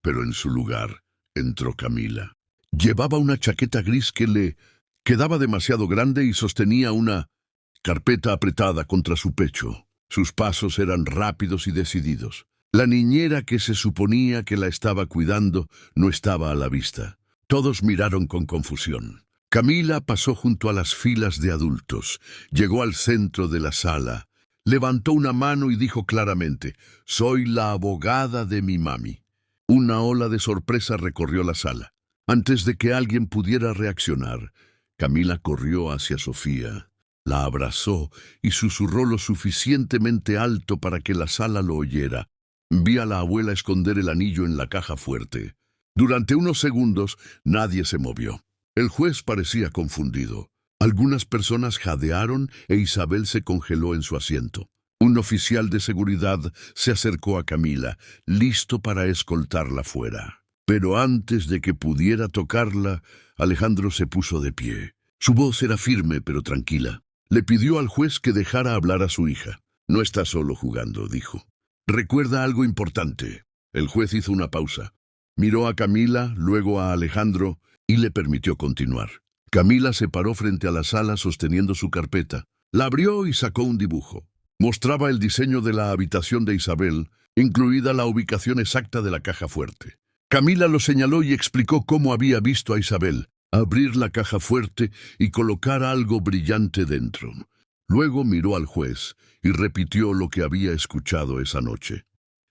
pero en su lugar entró Camila. Llevaba una chaqueta gris que le quedaba demasiado grande y sostenía una carpeta apretada contra su pecho. Sus pasos eran rápidos y decididos. La niñera que se suponía que la estaba cuidando no estaba a la vista. Todos miraron con confusión. Camila pasó junto a las filas de adultos, llegó al centro de la sala, levantó una mano y dijo claramente: «Soy la abogada de mi mami». Una ola de sorpresa recorrió la sala. Antes de que alguien pudiera reaccionar, Camila corrió hacia Sofía, la abrazó y susurró lo suficientemente alto para que la sala lo oyera. Vi a la abuela esconder el anillo en la caja fuerte. Durante unos segundos nadie se movió. El juez parecía confundido. Algunas personas jadearon e Isabel se congeló en su asiento. Un oficial de seguridad se acercó a Camila, listo para escoltarla fuera. Pero antes de que pudiera tocarla, Alejandro se puso de pie. Su voz era firme pero tranquila. Le pidió al juez que dejara hablar a su hija. «No está solo jugando», dijo. «Recuerda algo importante». El juez hizo una pausa. Miró a Camila, luego a Alejandro, y le permitió continuar. Camila se paró frente a la sala sosteniendo su carpeta. La abrió y sacó un dibujo. Mostraba el diseño de la habitación de Isabel, incluida la ubicación exacta de la caja fuerte. Camila lo señaló y explicó cómo había visto a Isabel abrir la caja fuerte y colocar algo brillante dentro. Luego miró al juez y repitió lo que había escuchado esa noche.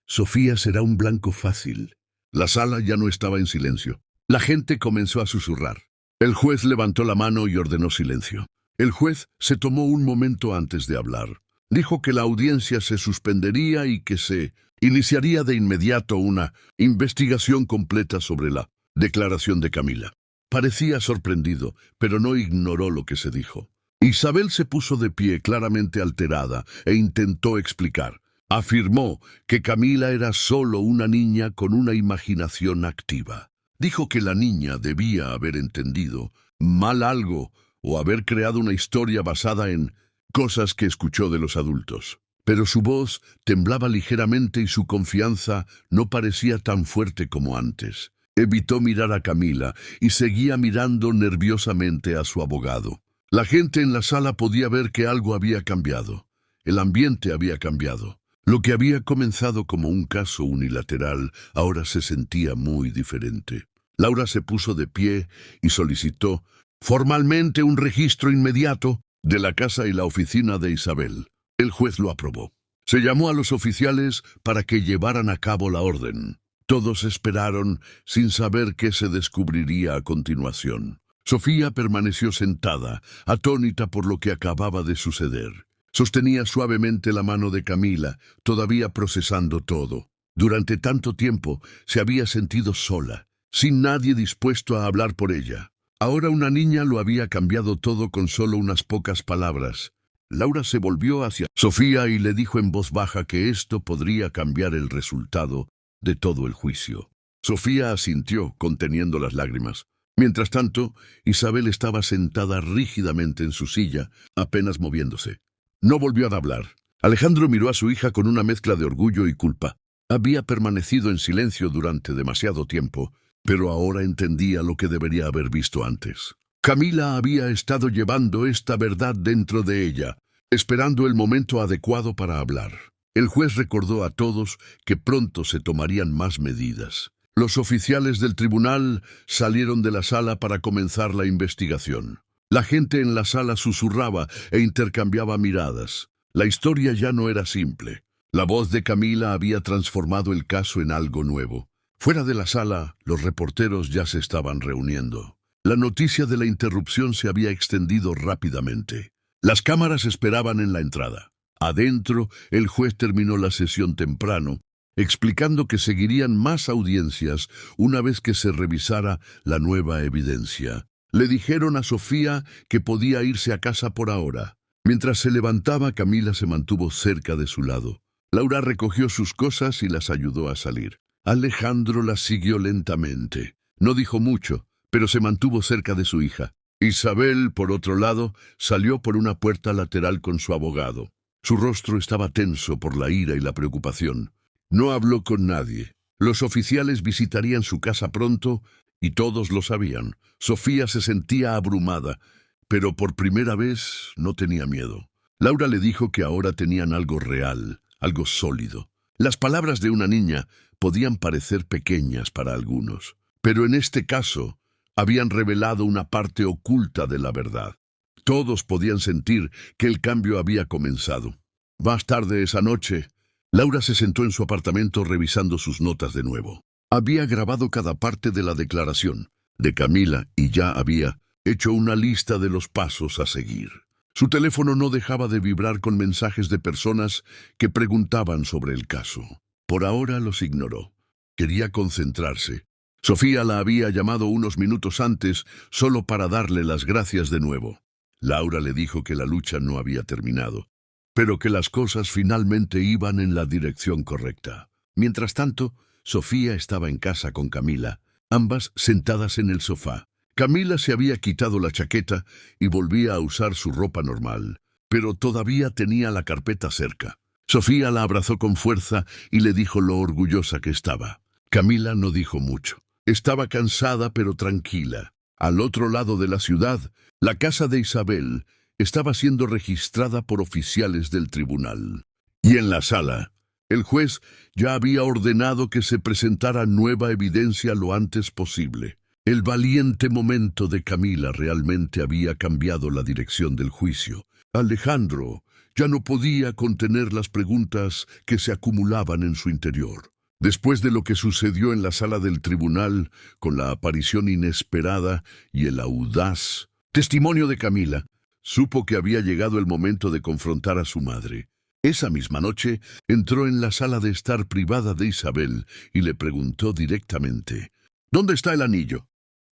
«Sofía será un blanco fácil». La sala ya no estaba en silencio. La gente comenzó a susurrar. El juez levantó la mano y ordenó silencio. El juez se tomó un momento antes de hablar. Dijo que la audiencia se suspendería y que se iniciaría de inmediato una investigación completa sobre la declaración de Camila. Parecía sorprendido, pero no ignoró lo que se dijo. Isabel se puso de pie, claramente alterada, e intentó explicar. Afirmó que Camila era solo una niña con una imaginación activa. Dijo que la niña debía haber entendido mal algo o haber creado una historia basada en cosas que escuchó de los adultos. Pero su voz temblaba ligeramente y su confianza no parecía tan fuerte como antes. Evitó mirar a Camila y seguía mirando nerviosamente a su abogado. La gente en la sala podía ver que algo había cambiado. El ambiente había cambiado. Lo que había comenzado como un caso unilateral ahora se sentía muy diferente. Laura se puso de pie y solicitó formalmente un registro inmediato de la casa y la oficina de Isabel. El juez lo aprobó. Se llamó a los oficiales para que llevaran a cabo la orden. Todos esperaron sin saber qué se descubriría a continuación. Sofía permaneció sentada, atónita por lo que acababa de suceder. Sostenía suavemente la mano de Camila, todavía procesando todo. Durante tanto tiempo se había sentido sola, sin nadie dispuesto a hablar por ella. Ahora una niña lo había cambiado todo con solo unas pocas palabras. Laura se volvió hacia Sofía y le dijo en voz baja que esto podría cambiar el resultado de todo el juicio. Sofía asintió, conteniendo las lágrimas. Mientras tanto, Isabel estaba sentada rígidamente en su silla, apenas moviéndose. No volvió a hablar. Alejandro miró a su hija con una mezcla de orgullo y culpa. Había permanecido en silencio durante demasiado tiempo, pero ahora entendía lo que debería haber visto antes. Camila había estado llevando esta verdad dentro de ella, esperando el momento adecuado para hablar. El juez recordó a todos que pronto se tomarían más medidas. Los oficiales del tribunal salieron de la sala para comenzar la investigación. La gente en la sala susurraba e intercambiaba miradas. La historia ya no era simple. La voz de Camila había transformado el caso en algo nuevo. Fuera de la sala, los reporteros ya se estaban reuniendo. La noticia de la interrupción se había extendido rápidamente. Las cámaras esperaban en la entrada. Adentro, el juez terminó la sesión temprano, explicando que seguirían más audiencias una vez que se revisara la nueva evidencia. Le dijeron a Sofía que podía irse a casa por ahora. Mientras se levantaba, Camila se mantuvo cerca de su lado. Laura recogió sus cosas y las ayudó a salir. Alejandro la siguió lentamente. No dijo mucho, pero se mantuvo cerca de su hija. Isabel, por otro lado, salió por una puerta lateral con su abogado. Su rostro estaba tenso por la ira y la preocupación. No habló con nadie. Los oficiales visitarían su casa pronto y todos lo sabían. Sofía se sentía abrumada, pero por primera vez no tenía miedo. Laura le dijo que ahora tenían algo real, algo sólido. Las palabras de una niña podían parecer pequeñas para algunos, pero en este caso habían revelado una parte oculta de la verdad. Todos podían sentir que el cambio había comenzado. Más tarde esa noche, Laura se sentó en su apartamento revisando sus notas de nuevo. Había grabado cada parte de la declaración de Camila y ya había hecho una lista de los pasos a seguir. Su teléfono no dejaba de vibrar con mensajes de personas que preguntaban sobre el caso. Por ahora los ignoró. Quería concentrarse. Sofía la había llamado unos minutos antes solo para darle las gracias de nuevo. Laura le dijo que la lucha no había terminado, pero que las cosas finalmente iban en la dirección correcta. Mientras tanto, Sofía estaba en casa con Camila, ambas sentadas en el sofá. Camila se había quitado la chaqueta y volvía a usar su ropa normal, pero todavía tenía la carpeta cerca. Sofía la abrazó con fuerza y le dijo lo orgullosa que estaba. Camila no dijo mucho. Estaba cansada pero tranquila. Al otro lado de la ciudad, la casa de Isabel estaba siendo registrada por oficiales del tribunal. Y en la sala, el juez ya había ordenado que se presentara nueva evidencia lo antes posible. El valiente momento de Camila realmente había cambiado la dirección del juicio. Alejandro ya no podía contener las preguntas que se acumulaban en su interior. Después de lo que sucedió en la sala del tribunal, con la aparición inesperada y el audaz testimonio de Camila, supo que había llegado el momento de confrontar a su madre. Esa misma noche entró en la sala de estar privada de Isabel y le preguntó directamente: ¿Dónde está el anillo?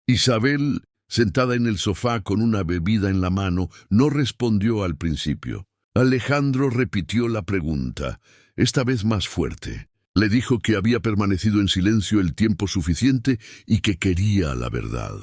Isabel, sentada en el sofá con una bebida en la mano, no respondió al principio. Alejandro repitió la pregunta, esta vez más fuerte. Le dijo que había permanecido en silencio el tiempo suficiente y que quería la verdad.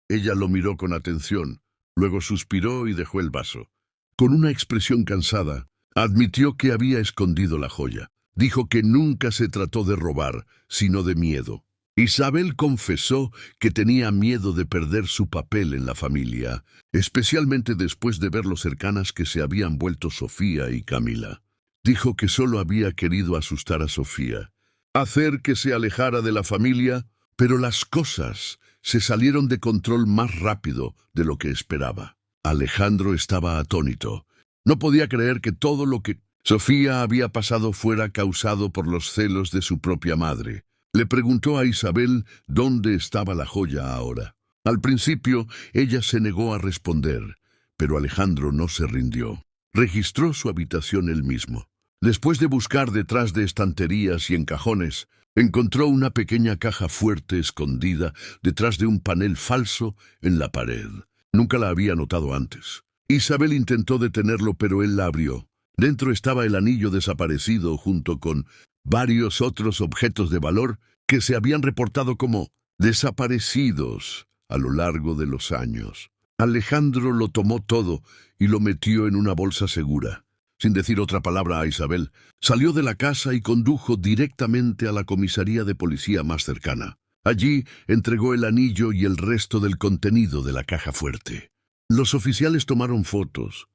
Ella lo miró con atención, luego suspiró y dejó el vaso. Con una expresión cansada, admitió que había escondido la joya. Dijo que nunca se trató de robar, sino de miedo. Isabel confesó que tenía miedo de perder su papel en la familia, especialmente después de ver lo cercanas que se habían vuelto Sofía y Camila. Dijo que solo había querido asustar a Sofía, hacer que se alejara de la familia, pero las cosas se salieron de control más rápido de lo que esperaba. Alejandro estaba atónito. No podía creer que todo lo que Sofía había pasado fuera causado por los celos de su propia madre. Le preguntó a Isabel dónde estaba la joya ahora. Al principio, ella se negó a responder, pero Alejandro no se rindió. Registró su habitación él mismo. Después de buscar detrás de estanterías y en cajones, encontró una pequeña caja fuerte escondida detrás de un panel falso en la pared. Nunca la había notado antes. Isabel intentó detenerlo, pero él la abrió. Dentro estaba el anillo desaparecido junto con varios otros objetos de valor que se habían reportado como desaparecidos a lo largo de los años. Alejandro lo tomó todo y lo metió en una bolsa segura. Sin decir otra palabra a Isabel, salió de la casa y condujo directamente a la comisaría de policía más cercana. Allí entregó el anillo y el resto del contenido de la caja fuerte. Los oficiales tomaron fotos,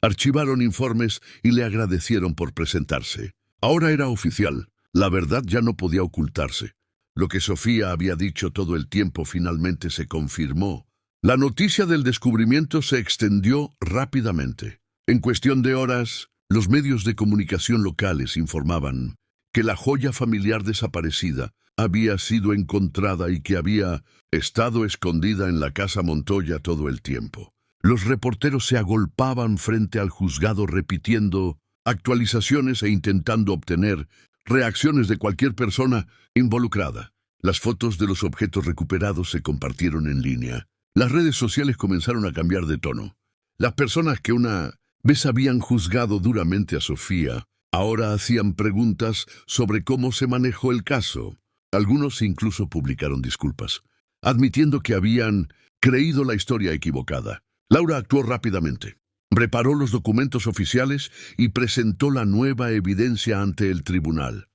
archivaron informes y le agradecieron por presentarse. Ahora era oficial. La verdad ya no podía ocultarse. Lo que Sofía había dicho todo el tiempo finalmente se confirmó. La noticia del descubrimiento se extendió rápidamente. En cuestión de horas, los medios de comunicación locales informaban que la joya familiar desaparecida había sido encontrada y que había estado escondida en la casa Montoya todo el tiempo. Los reporteros se agolpaban frente al juzgado repitiendo actualizaciones e intentando obtener reacciones de cualquier persona involucrada. Las fotos de los objetos recuperados se compartieron en línea. Las redes sociales comenzaron a cambiar de tono. Las personas que una vez habían juzgado duramente a Sofía ahora hacían preguntas sobre cómo se manejó el caso. Algunos incluso publicaron disculpas, admitiendo que habían creído la historia equivocada. Laura actuó rápidamente. Preparó los documentos oficiales y presentó la nueva evidencia ante el tribunal.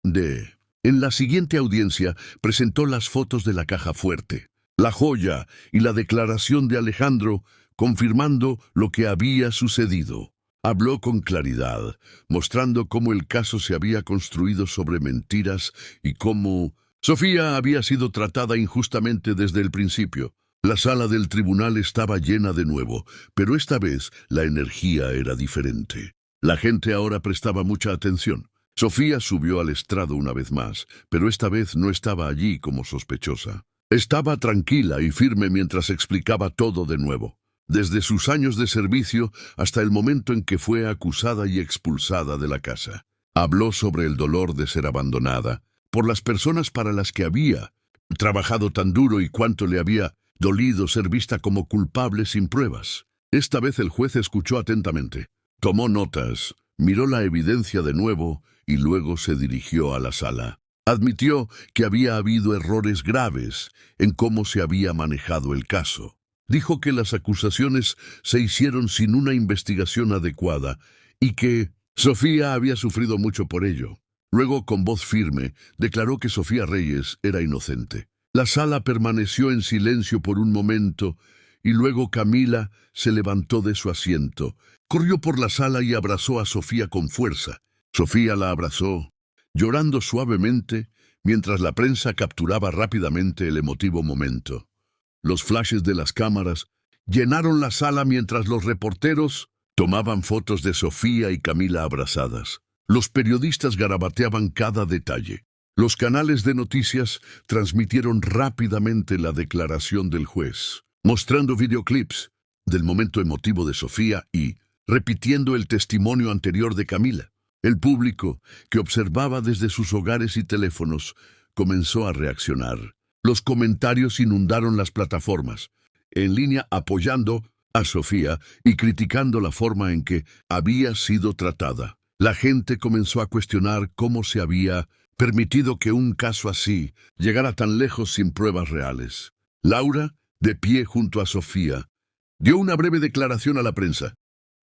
En la siguiente audiencia presentó las fotos de la caja fuerte, la joya y la declaración de Alejandro confirmando lo que había sucedido. Habló con claridad, mostrando cómo el caso se había construido sobre mentiras y cómo Sofía había sido tratada injustamente desde el principio. La sala del tribunal estaba llena de nuevo, pero esta vez la energía era diferente. La gente ahora prestaba mucha atención. Sofía subió al estrado una vez más, pero esta vez no estaba allí como sospechosa. Estaba tranquila y firme mientras explicaba todo de nuevo, desde sus años de servicio hasta el momento en que fue acusada y expulsada de la casa. Habló sobre el dolor de ser abandonada por las personas para las que había trabajado tan duro y cuánto le había dolido ser vista como culpable sin pruebas. Esta vez el juez escuchó atentamente, tomó notas, miró la evidencia de nuevo y luego se dirigió a la sala. Admitió que había habido errores graves en cómo se había manejado el caso. Dijo que las acusaciones se hicieron sin una investigación adecuada y que Sofía había sufrido mucho por ello. Luego, con voz firme, declaró que Sofía Reyes era inocente. La sala permaneció en silencio por un momento y luego Camila se levantó de su asiento. Corrió por la sala y abrazó a Sofía con fuerza. Sofía la abrazó, llorando suavemente, mientras la prensa capturaba rápidamente el emotivo momento. Los flashes de las cámaras llenaron la sala mientras los reporteros tomaban fotos de Sofía y Camila abrazadas. Los periodistas garabateaban cada detalle. Los canales de noticias transmitieron rápidamente la declaración del juez, mostrando videoclips del momento emotivo de Sofía y repitiendo el testimonio anterior de Camila. El público, que observaba desde sus hogares y teléfonos, comenzó a reaccionar. Los comentarios inundaron las plataformas, en línea apoyando a Sofía y criticando la forma en que había sido tratada. La gente comenzó a cuestionar cómo se había permitido que un caso así llegara tan lejos sin pruebas reales. Laura, de pie junto a Sofía, dio una breve declaración a la prensa,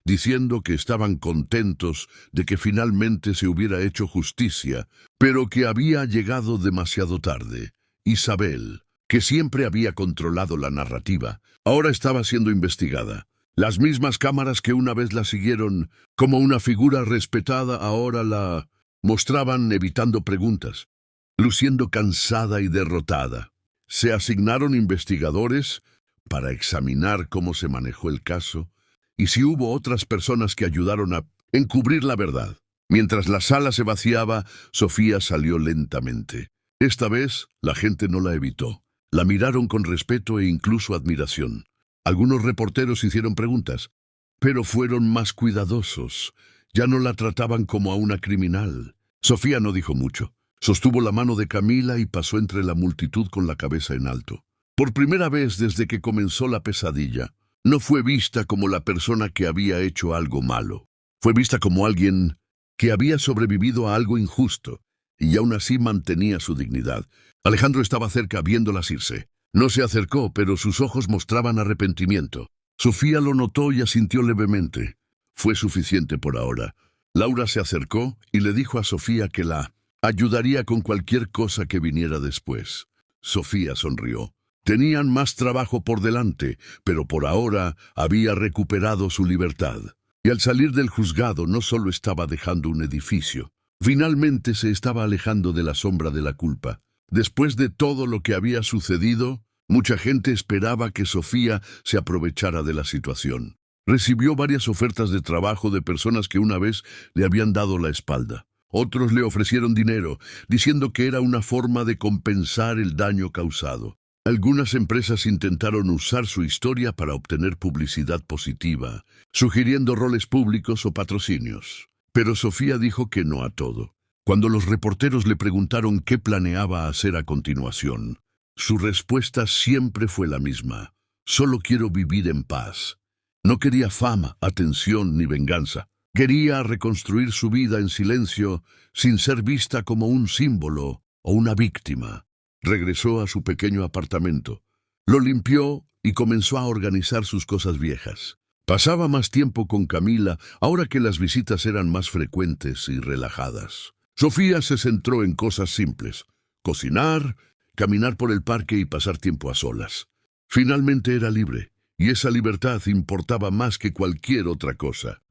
diciendo que estaban contentos de que finalmente se hubiera hecho justicia, pero que había llegado demasiado tarde. Isabel, que siempre había controlado la narrativa, ahora estaba siendo investigada. Las mismas cámaras que una vez la siguieron como una figura respetada ahora la mostraban evitando preguntas, luciendo cansada y derrotada. Se asignaron investigadores para examinar cómo se manejó el caso y si hubo otras personas que ayudaron a encubrir la verdad. Mientras la sala se vaciaba, Sofía salió lentamente. Esta vez, la gente no la evitó. La miraron con respeto e incluso admiración. Algunos reporteros hicieron preguntas, pero fueron más cuidadosos. Ya no la trataban como a una criminal. Sofía no dijo mucho. Sostuvo la mano de Camila y pasó entre la multitud con la cabeza en alto. Por primera vez desde que comenzó la pesadilla, no fue vista como la persona que había hecho algo malo. Fue vista como alguien que había sobrevivido a algo injusto y aún así mantenía su dignidad. Alejandro estaba cerca viéndolas irse. No se acercó, pero sus ojos mostraban arrepentimiento. Sofía lo notó y asintió levemente. Fue suficiente por ahora. Laura se acercó y le dijo a Sofía que la Ayudaría con cualquier cosa que viniera después. Sofía sonrió. Tenían más trabajo por delante, pero por ahora había recuperado su libertad. Y al salir del juzgado no solo estaba dejando un edificio, finalmente se estaba alejando de la sombra de la culpa. Después de todo lo que había sucedido, mucha gente esperaba que Sofía se aprovechara de la situación. Recibió varias ofertas de trabajo de personas que una vez le habían dado la espalda. Otros le ofrecieron dinero, diciendo que era una forma de compensar el daño causado. Algunas empresas intentaron usar su historia para obtener publicidad positiva, sugiriendo roles públicos o patrocinios. Pero Sofía dijo que no a todo. Cuando los reporteros le preguntaron qué planeaba hacer a continuación, su respuesta siempre fue la misma: solo quiero vivir en paz. No quería fama, atención ni venganza. Quería reconstruir su vida en silencio, sin ser vista como un símbolo o una víctima. Regresó a su pequeño apartamento. Lo limpió y comenzó a organizar sus cosas viejas. Pasaba más tiempo con Camila, ahora que las visitas eran más frecuentes y relajadas. Sofía se centró en cosas simples: cocinar, caminar por el parque y pasar tiempo a solas. Finalmente era libre, y esa libertad importaba más que cualquier otra cosa.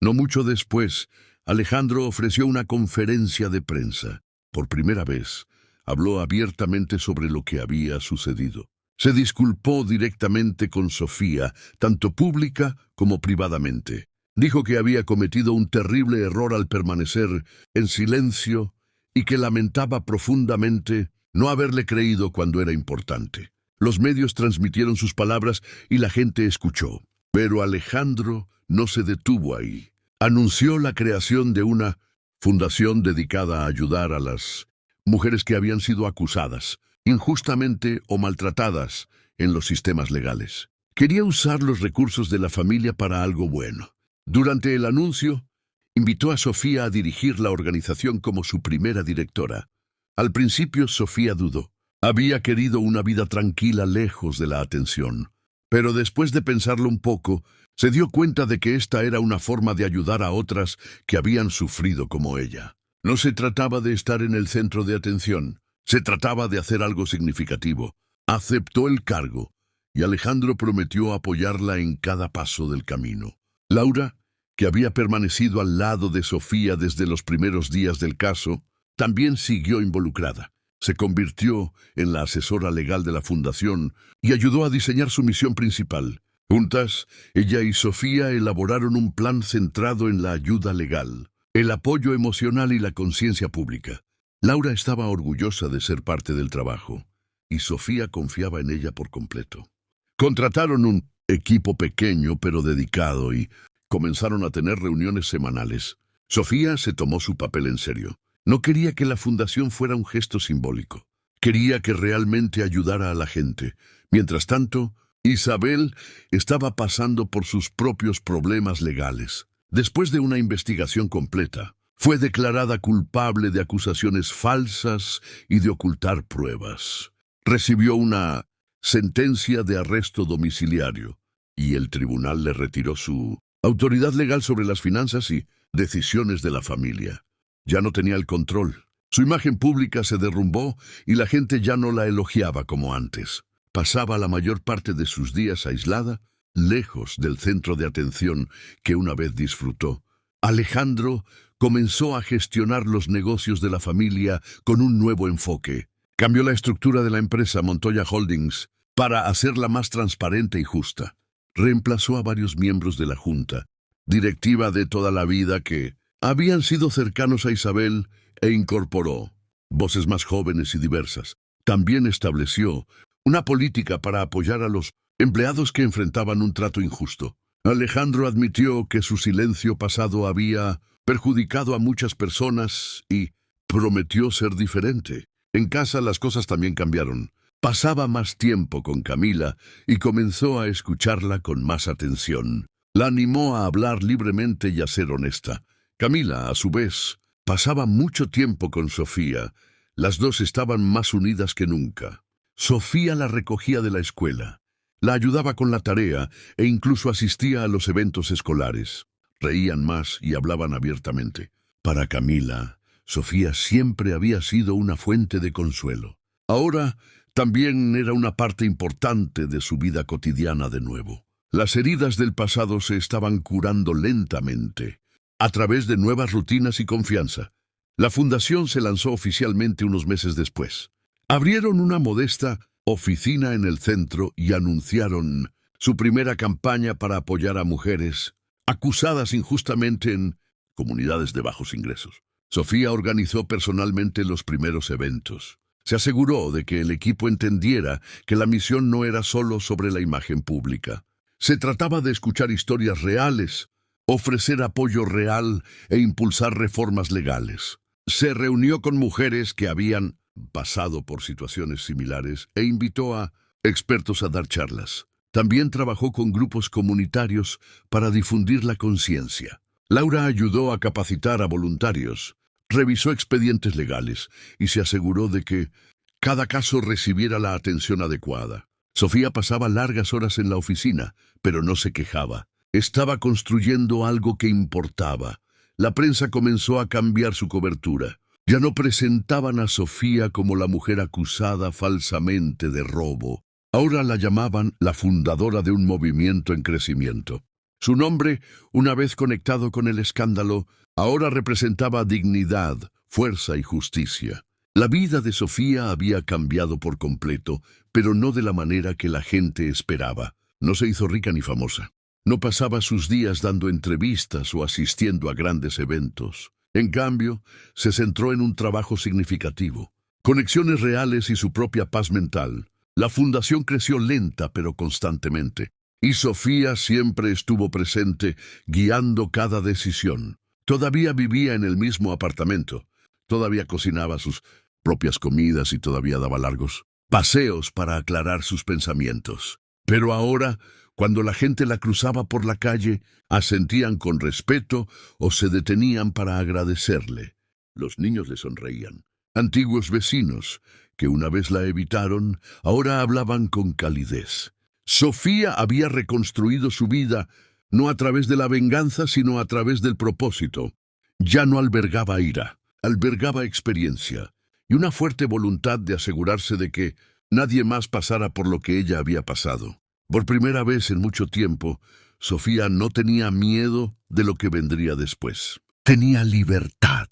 No mucho después, Alejandro ofreció una conferencia de prensa. Por primera vez, habló abiertamente sobre lo que había sucedido. Se disculpó directamente con Sofía, tanto pública como privadamente. Dijo que había cometido un terrible error al permanecer en silencio y que lamentaba profundamente no haberle creído cuando era importante. Los medios transmitieron sus palabras y la gente escuchó. Pero Alejandro no se detuvo ahí. Anunció la creación de una fundación dedicada a ayudar a las mujeres que habían sido acusadas, injustamente o maltratadas en los sistemas legales. Quería usar los recursos de la familia para algo bueno. Durante el anuncio, invitó a Sofía a dirigir la organización como su primera directora. Al principio, Sofía dudó. Había querido una vida tranquila lejos de la atención. Pero después de pensarlo un poco, se dio cuenta de que esta era una forma de ayudar a otras que habían sufrido como ella. No se trataba de estar en el centro de atención, se trataba de hacer algo significativo. Aceptó el cargo, y Alejandro prometió apoyarla en cada paso del camino. Laura, que había permanecido al lado de Sofía desde los primeros días del caso, también siguió involucrada. Se convirtió en la asesora legal de la fundación y ayudó a diseñar su misión principal. Juntas, ella y Sofía elaboraron un plan centrado en la ayuda legal, el apoyo emocional y la conciencia pública. Laura estaba orgullosa de ser parte del trabajo, y Sofía confiaba en ella por completo. Contrataron un equipo pequeño pero dedicado y comenzaron a tener reuniones semanales. Sofía se tomó su papel en serio. No quería que la fundación fuera un gesto simbólico. Quería que realmente ayudara a la gente. Mientras tanto, Isabel estaba pasando por sus propios problemas legales. Después de una investigación completa, fue declarada culpable de acusaciones falsas y de ocultar pruebas. Recibió una sentencia de arresto domiciliario y el tribunal le retiró su autoridad legal sobre las finanzas y decisiones de la familia. Ya no tenía el control. Su imagen pública se derrumbó y la gente ya no la elogiaba como antes. Pasaba la mayor parte de sus días aislada, lejos del centro de atención que una vez disfrutó. Alejandro comenzó a gestionar los negocios de la familia con un nuevo enfoque. Cambió la estructura de la empresa Montoya Holdings para hacerla más transparente y justa. Reemplazó a varios miembros de la junta directiva de toda la vida que habían sido cercanos a Isabel e incorporó voces más jóvenes y diversas. También estableció una política para apoyar a los empleados que enfrentaban un trato injusto. Alejandro admitió que su silencio pasado había perjudicado a muchas personas y prometió ser diferente. En casa las cosas también cambiaron. Pasaba más tiempo con Camila y comenzó a escucharla con más atención. La animó a hablar libremente y a ser honesta. Camila, a su vez, pasaba mucho tiempo con Sofía. Las dos estaban más unidas que nunca. Sofía la recogía de la escuela, la ayudaba con la tarea e incluso asistía a los eventos escolares. Reían más y hablaban abiertamente. Para Camila, Sofía siempre había sido una fuente de consuelo. Ahora también era una parte importante de su vida cotidiana de nuevo. Las heridas del pasado se estaban curando lentamente, a través de nuevas rutinas y confianza. La fundación se lanzó oficialmente unos meses después. Abrieron una modesta oficina en el centro y anunciaron su primera campaña para apoyar a mujeres acusadas injustamente en comunidades de bajos ingresos. Sofía organizó personalmente los primeros eventos. Se aseguró de que el equipo entendiera que la misión no era solo sobre la imagen pública. Se trataba de escuchar historias reales, ofrecer apoyo real e impulsar reformas legales. Se reunió con mujeres que habían pasado por situaciones similares e invitó a expertos a dar charlas. También trabajó con grupos comunitarios para difundir la conciencia. Laura ayudó a capacitar a voluntarios, revisó expedientes legales y se aseguró de que cada caso recibiera la atención adecuada. Sofía pasaba largas horas en la oficina, pero no se quejaba. Estaba construyendo algo que importaba. La prensa comenzó a cambiar su cobertura. Ya no presentaban a Sofía como la mujer acusada falsamente de robo. Ahora la llamaban la fundadora de un movimiento en crecimiento. Su nombre, una vez conectado con el escándalo, ahora representaba dignidad, fuerza y justicia. La vida de Sofía había cambiado por completo, pero no de la manera que la gente esperaba. No se hizo rica ni famosa. No pasaba sus días dando entrevistas o asistiendo a grandes eventos. En cambio, se centró en un trabajo significativo, conexiones reales y su propia paz mental. La fundación creció lenta pero constantemente, y Sofía siempre estuvo presente, guiando cada decisión. Todavía vivía en el mismo apartamento, todavía cocinaba sus propias comidas y todavía daba largos paseos para aclarar sus pensamientos. Pero ahora, cuando la gente la cruzaba por la calle, asentían con respeto o se detenían para agradecerle. Los niños le sonreían. Antiguos vecinos, que una vez la evitaron, ahora hablaban con calidez. Sofía había reconstruido su vida no a través de la venganza, sino a través del propósito. Ya no albergaba ira, albergaba experiencia y una fuerte voluntad de asegurarse de que nadie más pasara por lo que ella había pasado. Por primera vez en mucho tiempo, Sofía no tenía miedo de lo que vendría después. Tenía libertad,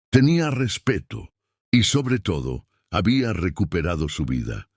tenía respeto y, sobre todo, había recuperado su vida.